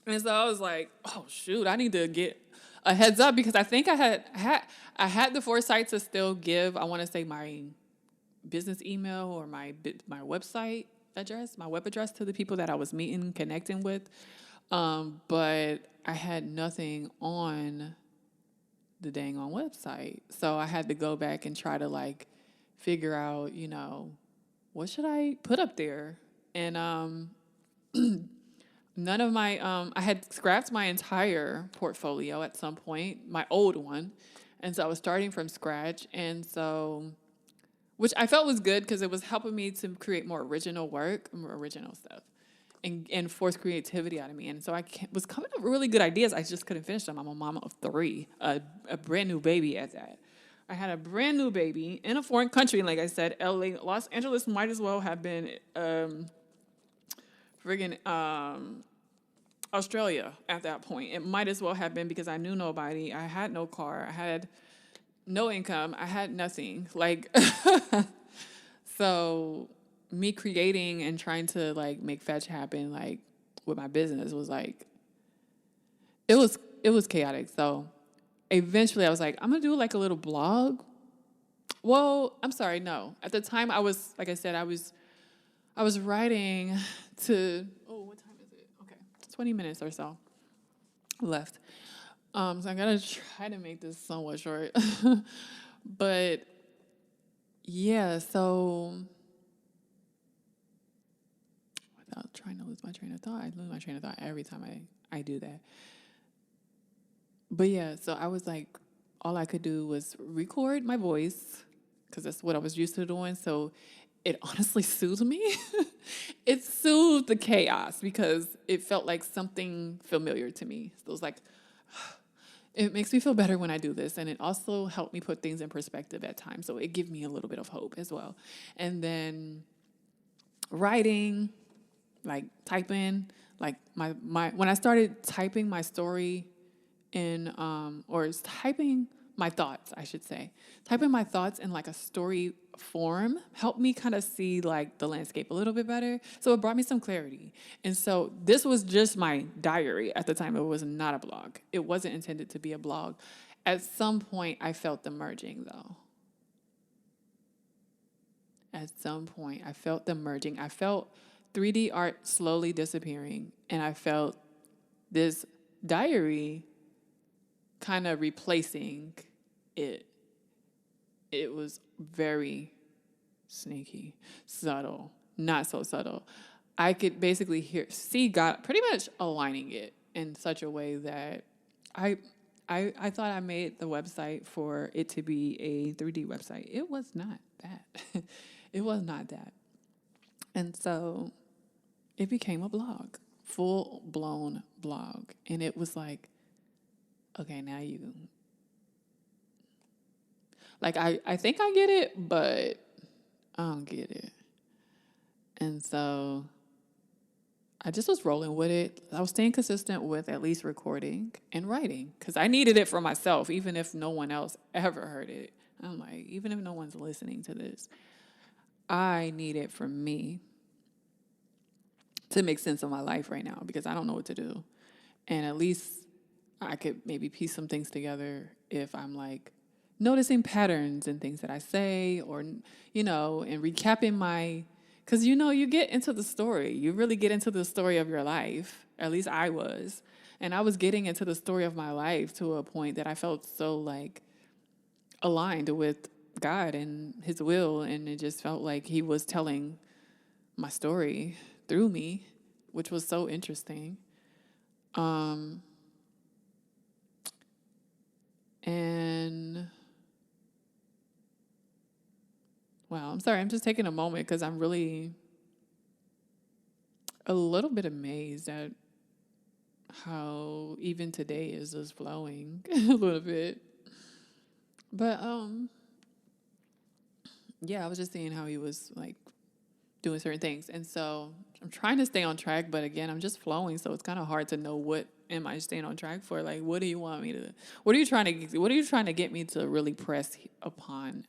And so I was like, oh shoot, I need to get a heads up, because I think I had the foresight to still give, I want to say, my business email or my website address, my web address, to the people that I was meeting, connecting with. But I had nothing on the dang on website. So I had to go back and try to like figure out, what should I put up there? And none of my, I had scrapped my entire portfolio at some point, my old one. And so I was starting from scratch. And so, which I felt was good, because it was helping me to create more original work, more original stuff, and force creativity out of me. And so I was coming up with really good ideas. I just couldn't finish them. I'm a mama of 3, a brand new baby at that. I had a brand new baby in a foreign country. Like I said, LA, Los Angeles might as well have been Australia at that point. It might as well have been, because I knew nobody. I had no car. I had no income. I had nothing. Like, so me creating and trying to like make fetch happen, like with my business, was like, it was chaotic. So eventually I was like, I'm going to do like a little blog. Well, I'm sorry. No, at the time I was, like I said, I was writing to, what time is it? Okay. 20 minutes or so left. So I'm going to try to make this somewhat short. But yeah, so without trying to lose my train of thought, I lose my train of thought every time I do that. But yeah, so I was like, all I could do was record my voice because that's what I was used to doing. So it honestly soothed me. It soothed the chaos because it felt like something familiar to me. So it was like, it makes me feel better when I do this. And it also helped me put things in perspective at times. So it gave me a little bit of hope as well. And then writing, like typing, like my when I started typing my story in or typing my thoughts, I should say. Typing my thoughts in like a story form helped me kind of see like the landscape a little bit better. So it brought me some clarity. And so this was just my diary at the time. It was not a blog. It wasn't intended to be a blog. At some point I felt the merging though. At some point I felt the merging. I felt 3D art slowly disappearing and I felt this diary kind of replacing it. It was very sneaky, subtle, not so subtle. I could basically see God pretty much aligning it in such a way that I, I thought I made the website for it to be a 3D website. It was not that. It was not that. And so it became a blog, full blown blog. And it was like, okay, now you, like, I think I get it, but I don't get it. And so I just was rolling with it. I was staying consistent with at least recording and writing because I needed it for myself, even if no one else ever heard it. I'm like, even if no one's listening to this, I need it for me to make sense of my life right now because I don't know what to do. And at least I could maybe piece some things together if I'm like noticing patterns in things that I say or, and recapping because, you get into the story. You really get into the story of your life. At least I was. And I was getting into the story of my life to a point that I felt so like aligned with God and his will. And it just felt like he was telling my story through me, which was so interesting. And wow, I'm sorry. I'm just taking a moment because I'm really a little bit amazed at how even today is just flowing a little bit. But yeah, I was just seeing how he was like doing certain things. And so I'm trying to stay on track, but again, I'm just flowing, so it's kind of hard to know what am I staying on track for? Like, what do you want me to what are you trying to get me to really press upon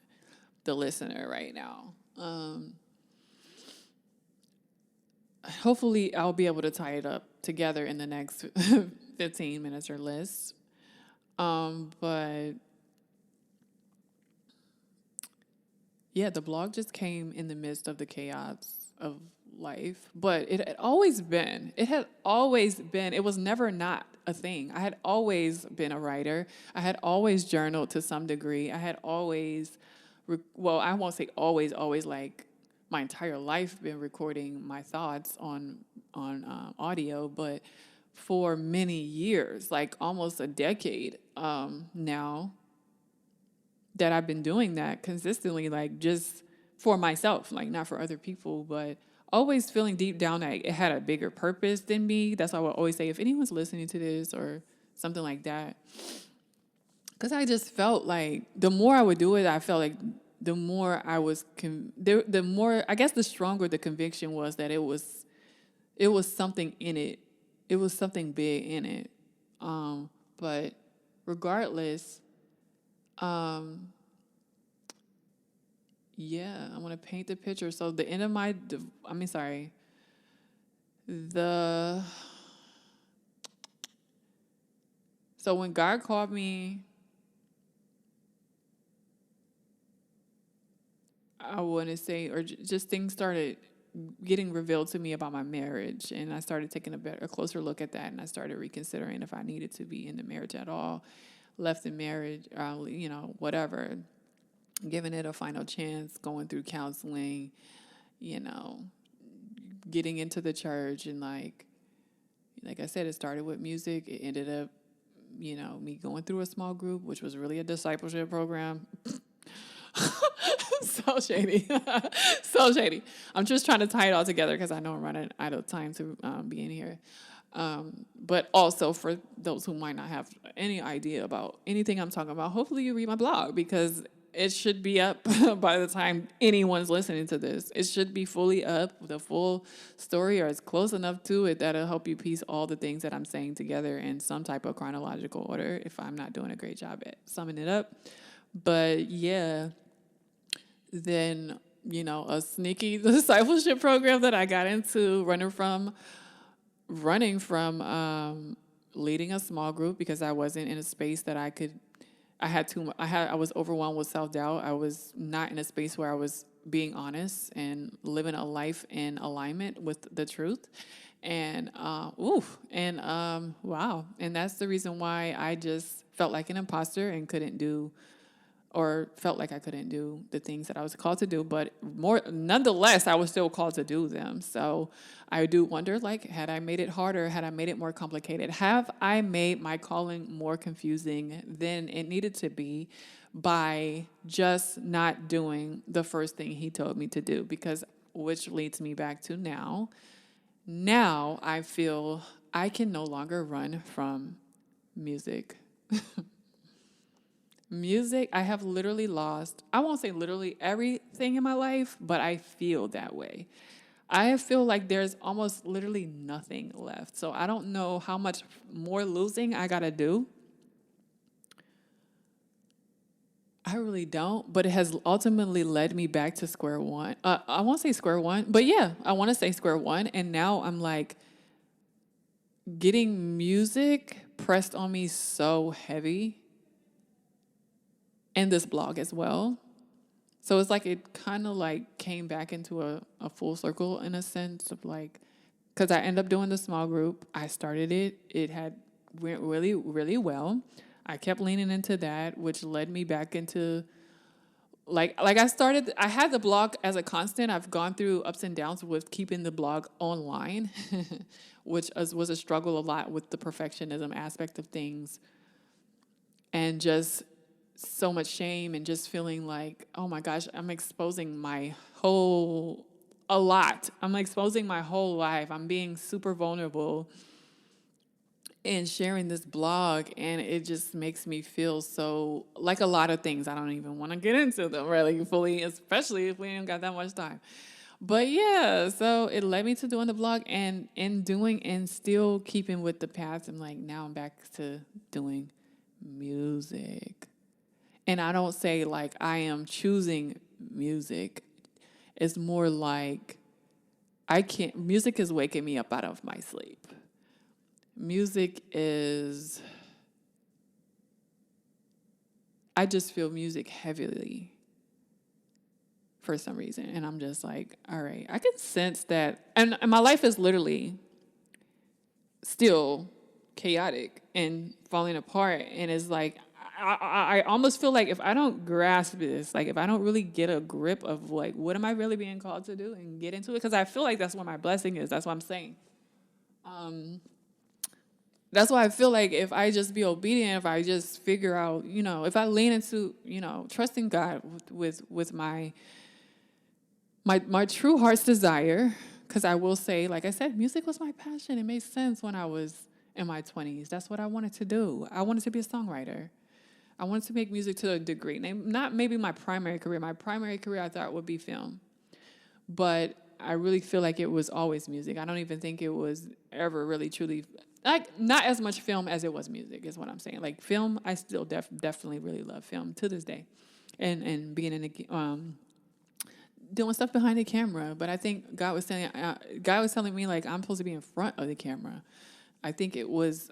the listener right now? Hopefully I'll be able to tie it up together in the next 15 minutes or less. But yeah, the blog just came in the midst of the chaos of life, but it had always been. It was never not a thing. I had always been a writer. I had always journaled to some degree. I had always, I won't say always, like my entire life been recording my thoughts on audio, but for many years, like almost a decade now, that I've been doing that consistently, like just for myself, like not for other people, but always feeling deep down that it had a bigger purpose than me. That's why I would always say, if anyone's listening to this or something like that, because I just felt like the more I would do it, I felt like the more I was, the more, I guess the stronger the conviction was that it was something in it. It was something big in it. But regardless, yeah, I want to paint the picture. So the end of so when God called me, I want to say, or just things started getting revealed to me about my marriage, and I started taking a closer look at that, and I started reconsidering if I needed to be in the marriage at all, left the marriage, whatever, giving it a final chance, going through counseling, getting into the church, and like I said, it started with music. It ended up me going through a small group, which was really a discipleship program. So shady. So shady. I'm just trying to tie it all together because I know I'm running out of time to be in here. But also for those who might not have any idea about anything I'm talking about, hopefully you read my blog because it should be up by the time anyone's listening to this. It should be fully up, the full story, or it's close enough to it that'll help you piece all the things that I'm saying together in some type of chronological order if I'm not doing a great job at summing it up. But yeah, then, a sneaky discipleship program that I got into running from leading a small group because I wasn't in a space that I was overwhelmed with self-doubt. I was not in a space where I was being honest and living a life in alignment with the truth. And, wow. And that's the reason why I just felt like an imposter and felt like I couldn't do the things that I was called to do, but nonetheless, I was still called to do them. So I do wonder, had I made it harder, had I made it more complicated, have I made my calling more confusing than it needed to be by just not doing the first thing he told me to do? Which leads me back to now. Now I feel I can no longer run from music. Music, I have literally lost, I won't say literally everything in my life, but I feel that way. I feel like there's almost literally nothing left. So I don't know how much more losing I got to do. I really don't, but it has ultimately led me back to square one. I won't say square one, but yeah, I want to say square one. And now I'm getting music pressed on me so heavy. And this blog as well. So it's it kind of came back into a full circle in a sense of because I ended up doing the small group. I started it. It went really, really well. I kept leaning into that, which led me back into I had the blog as a constant. I've gone through ups and downs with keeping the blog online, which was a struggle a lot with the perfectionism aspect of things. And just so much shame and just feeling oh my gosh, I'm exposing my whole life. I'm being super vulnerable in sharing this blog, and it just makes me feel so a lot of things. I don't even want to get into them really fully, especially if we ain't got that much time. But yeah, so it led me to doing the blog, and in doing and still keeping with the path, I'm now I'm back to doing music. And I don't say I am choosing music. It's more music is waking me up out of my sleep. I just feel music heavily for some reason. And I'm just all right, I can sense that. And my life is literally still chaotic and falling apart. And it's I almost feel if I don't grasp this, if I don't really get a grip of what am I really being called to do and get into it, because I feel that's what my blessing is. That's what I'm saying. That's why I feel if I just be obedient, if I just figure out, if I lean into, trusting God with my true heart's desire, because I will say, like I said, music was my passion. It made sense when I was in my 20s. That's what I wanted to do. I wanted to be a songwriter. I wanted to make music to a degree. Not maybe my primary career. My primary career I thought would be film. But I really feel it was always music. I don't even think it was ever really truly, not as much film as it was music is what I'm saying. Film, I still definitely really love film to this day. And being in doing stuff behind the camera. But I think God was telling me I'm supposed to be in front of the camera. I think it was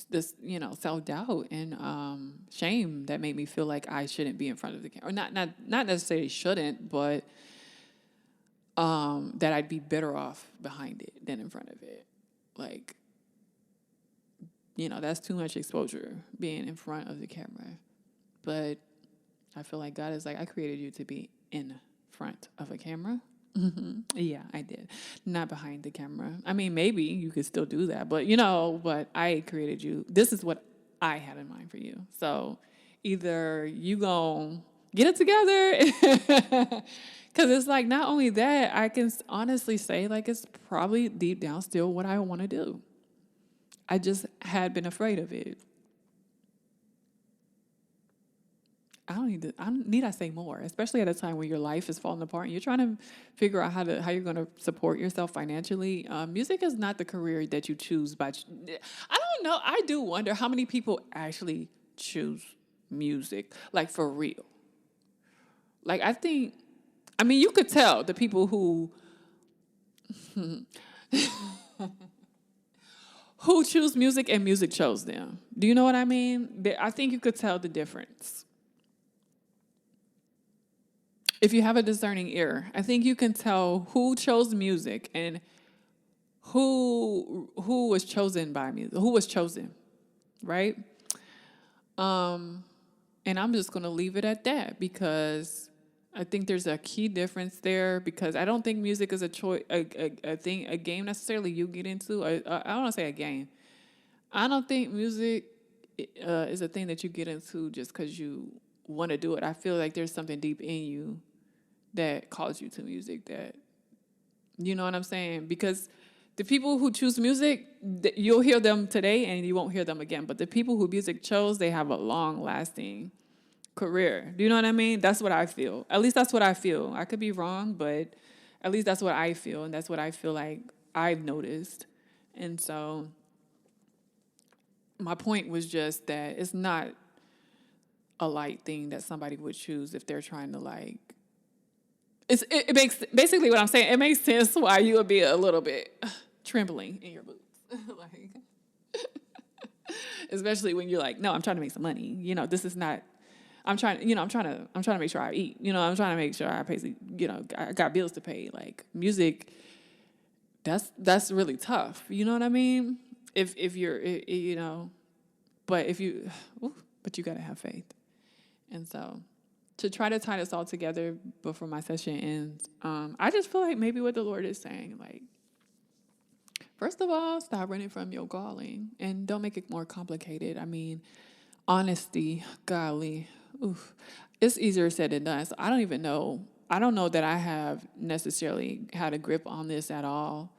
this, self-doubt and shame that made me feel I shouldn't be in front of the camera. Or not necessarily shouldn't, but that I'd be better off behind it than in front of it. That's too much exposure, being in front of the camera. But I feel God is I created you to be in front of a camera. Yeah, I did. Not behind the camera. I mean, maybe you could still do that, but but I created you. This is what I had in mind for you. So either you gon' get it together, because it's like not only that, I can honestly say like it's probably deep down still what I want to do. I just had been afraid of it. I don't need I say more, especially at a time when your life is falling apart and you're trying to figure out how you're going to support yourself financially. Music is not the career that you choose I don't know. I do wonder how many people actually choose music, like for real. Like I mean, you could tell the people who choose music and music chose them. Do you know what I mean? I think you could tell the difference. If you have a discerning ear, I think you can tell who chose music and who was chosen by music, who was chosen, right? And I'm just going to leave it at that because I think there's a key difference there because I don't think music is a choice, a game necessarily you get into. I don't want to say a game. I don't think music is a thing that you get into just because you want to do it. I feel like there's something deep in you that calls you to music that, you know what I'm saying? Because the people who choose music, you'll hear them today and you won't hear them again. But the people who music chose, they have a long-lasting career. Do you know what I mean? That's what I feel. At least that's what I feel. I could be wrong, but at least that's what I feel. And that's what I feel like I've noticed. And so my point was just that it's not a light thing that somebody would choose if they're trying to like, it makes basically what I'm saying. It makes sense why you would be a little bit trembling in your boots, like, especially when you're like, no, I'm trying to make some money. This is not. I'm trying to make sure I eat. I'm trying to make sure I pay. I got bills to pay. Like music, that's really tough. You know what I mean? If you're, but but you gotta have faith, and so. To try to tie this all together before my session ends, I just feel like maybe what the Lord is saying, like, first of all, stop running from your calling and don't make it more complicated. I mean, honesty, golly, it's easier said than done. So I don't even know. I don't know that I have necessarily had a grip on this at all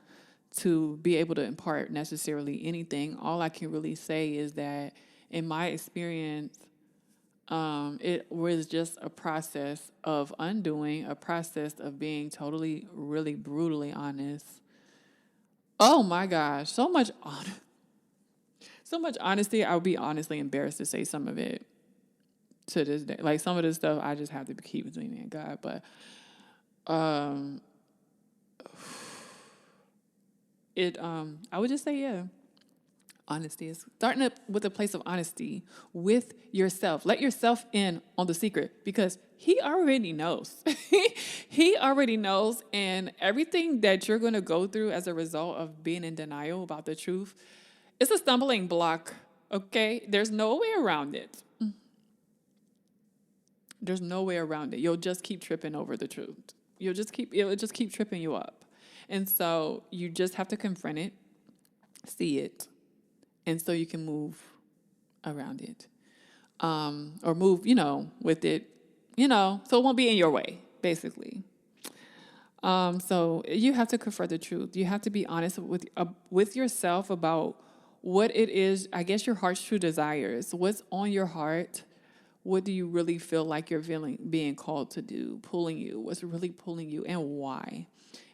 to be able to impart necessarily anything. All I can really say is that in my experience, it was just a process of undoing, a process of being totally, really brutally honest. Oh my gosh, so much honesty. I would be honestly embarrassed to say some of it to this day. Like some of this stuff, I just have to keep between me and God. But I would just say, yeah. Honesty is starting up with a place of honesty with yourself. Let yourself in on the secret because he already knows. He already knows. And everything that you're going to go through as a result of being in denial about the truth, it's a stumbling block. Okay. There's no way around it. There's no way around it. You'll just keep tripping over the truth. It'll just keep tripping you up. And so you just have to confront it, see it, and so you can move around it. Or move, with it, so it won't be in your way, basically. So you have to confront the truth. You have to be honest with yourself about what it is, I guess your heart's true desires. What's on your heart? What do you really feel like you're being called to do, pulling you? What's really pulling you and why?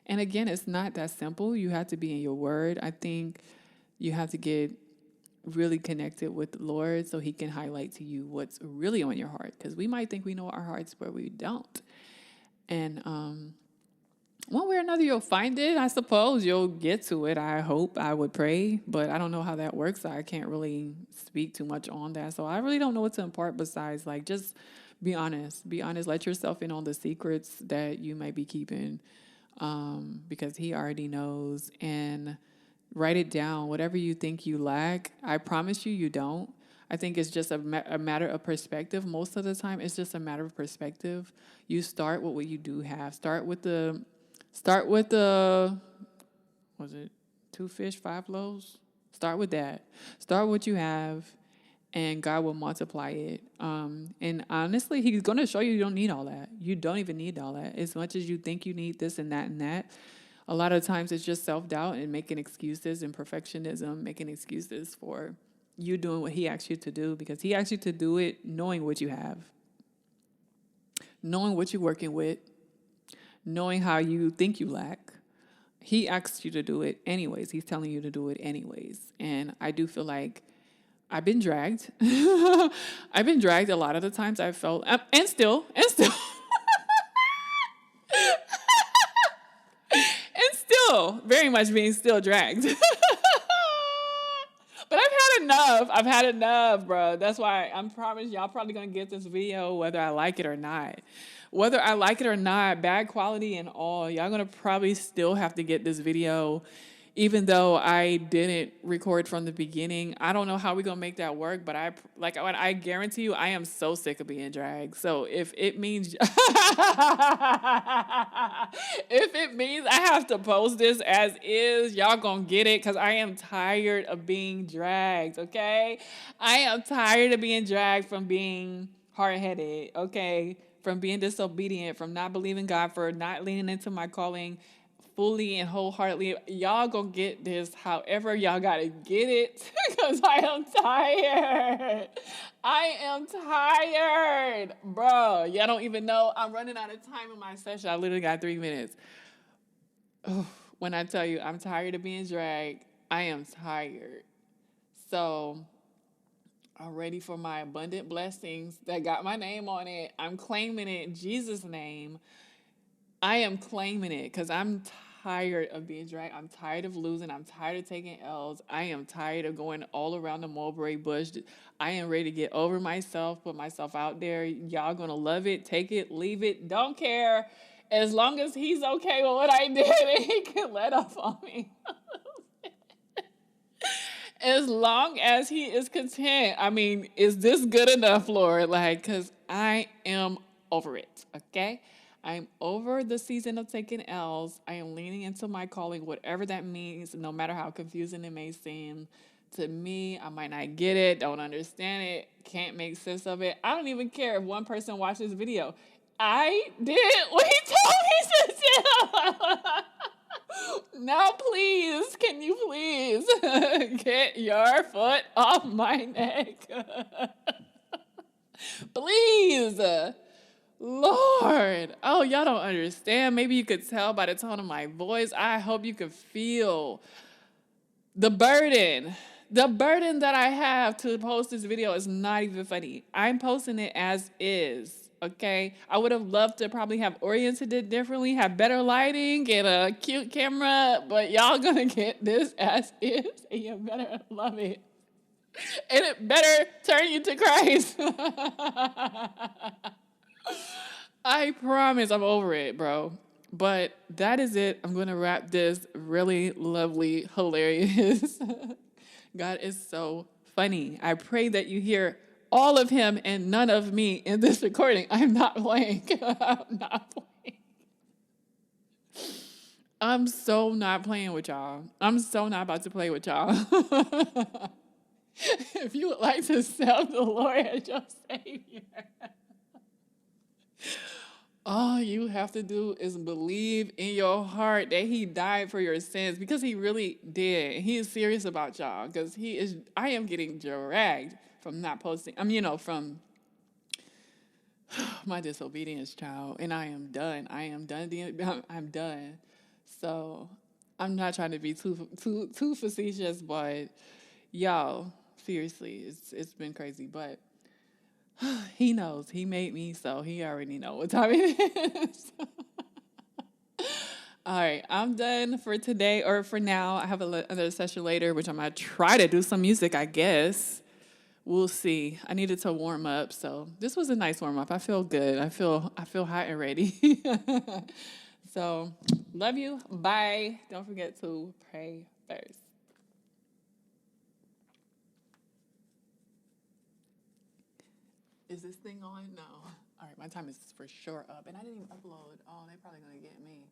And again, it's not that simple. You have to be in your word. I think you have to get really connected with the Lord so he can highlight to you what's really on your heart. Because we might think we know our hearts, but we don't. And one way or another, you'll find it. I suppose you'll get to it. I hope, I would pray. But I don't know how that works. I can't really speak too much on that. So I really don't know what to impart besides, like, just be honest. Be honest. Let yourself in on the secrets that you might be keeping because he already knows. And write it down. Whatever you think you lack, I promise you don't. I think it's just a matter of perspective. Most of the time, it's just a matter of perspective. You start with what you do have. Start with the Start with the, was it 2 fish, 5 loaves? Start with that. Start what you have, and God will multiply it. And honestly, He's going to show you don't need all that. You don't even need all that. As much as you think you need this and that and that, a lot of times it's just self-doubt and making excuses and perfectionism, making excuses for you doing what He asked you to do, because He asked you to do it knowing what you have, knowing what you're working with, knowing how you think you lack. He asked you to do it anyways. He's telling you to do it anyways. And I do feel like I've been dragged. I've been dragged a lot of the times. I've felt, and still, and still very much being still dragged. But I've had enough. I've had enough, bro. That's why I promise y'all probably going to get this video whether I like it or not. Whether I like it or not, bad quality and all, y'all going to probably still have to get this video, even though I didn't record from the beginning. I don't know how we're going to make that work, but I guarantee you I am so sick of being dragged. So if it means if it means I have to post this as is, y'all going to get it, because I am tired of being dragged, okay? I am tired of being dragged from being hard-headed, okay? From being disobedient, from not believing God, for not leaning into my calling fully and wholeheartedly. Y'all gonna get this however y'all gotta get it, because I am tired. I am tired, bro. Y'all don't even know. I'm running out of time in my session. I literally got 3 minutes. When I tell you I'm tired of being dragged, I am tired. So I'm ready for my abundant blessings that got my name on it. I'm claiming it in Jesus' name. I am claiming it because I'm tired of being dragged. I'm tired of losing. I'm tired of taking L's. I am tired of going all around the mulberry bush. I am ready to get over myself, put myself out there. Y'all gonna love it, take it, leave it, don't care. As long as He's okay with what I did and He can let up on me. As long as He is content. I mean, is this good enough, Lord? Because I am over it, okay? I'm over the season of taking L's. I am leaning into my calling, whatever that means, no matter how confusing it may seem. To me, I might not get it, don't understand it, can't make sense of it. I don't even care if one person watched this video. I did what He told me to do. Now, please, can you please get your foot off my neck? Please. Lord. Oh, y'all don't understand. Maybe you could tell by the tone of my voice. I hope you could feel the burden. The burden that I have to post this video is not even funny. I'm posting it as is. Okay, I would have loved to probably have oriented it differently, have better lighting and a cute camera, but y'all gonna get this as is, and you better love it. And it better turn you to Christ. I promise I'm over it, bro. But that is it. I'm gonna wrap this really lovely, hilarious. God is so funny. I pray that you hear all of Him and none of me in this recording. I'm not playing. I'm not playing. I'm so not playing with y'all. I'm so not about to play with y'all. If you would like to accept the Lord as your Savior, all you have to do is believe in your heart that He died for your sins, because He really did. He is serious about y'all, because I am getting dragged from not posting. From my disobedience, child. And I am done. I'm done. So I'm not trying to be too facetious, but y'all, seriously, it's been crazy. But He knows. He made me, so He already know what time it is. All right, I'm done for today, or for now. I have another session later, which I'm going to try to do some music, I guess. We'll see. I needed to warm up, so this was a nice warm up. I feel good. I feel hot and ready. So, love you. Bye. Don't forget to pray first. Is this thing on? No. All right, my time is for sure up, and I didn't even upload. Oh, they're probably gonna get me.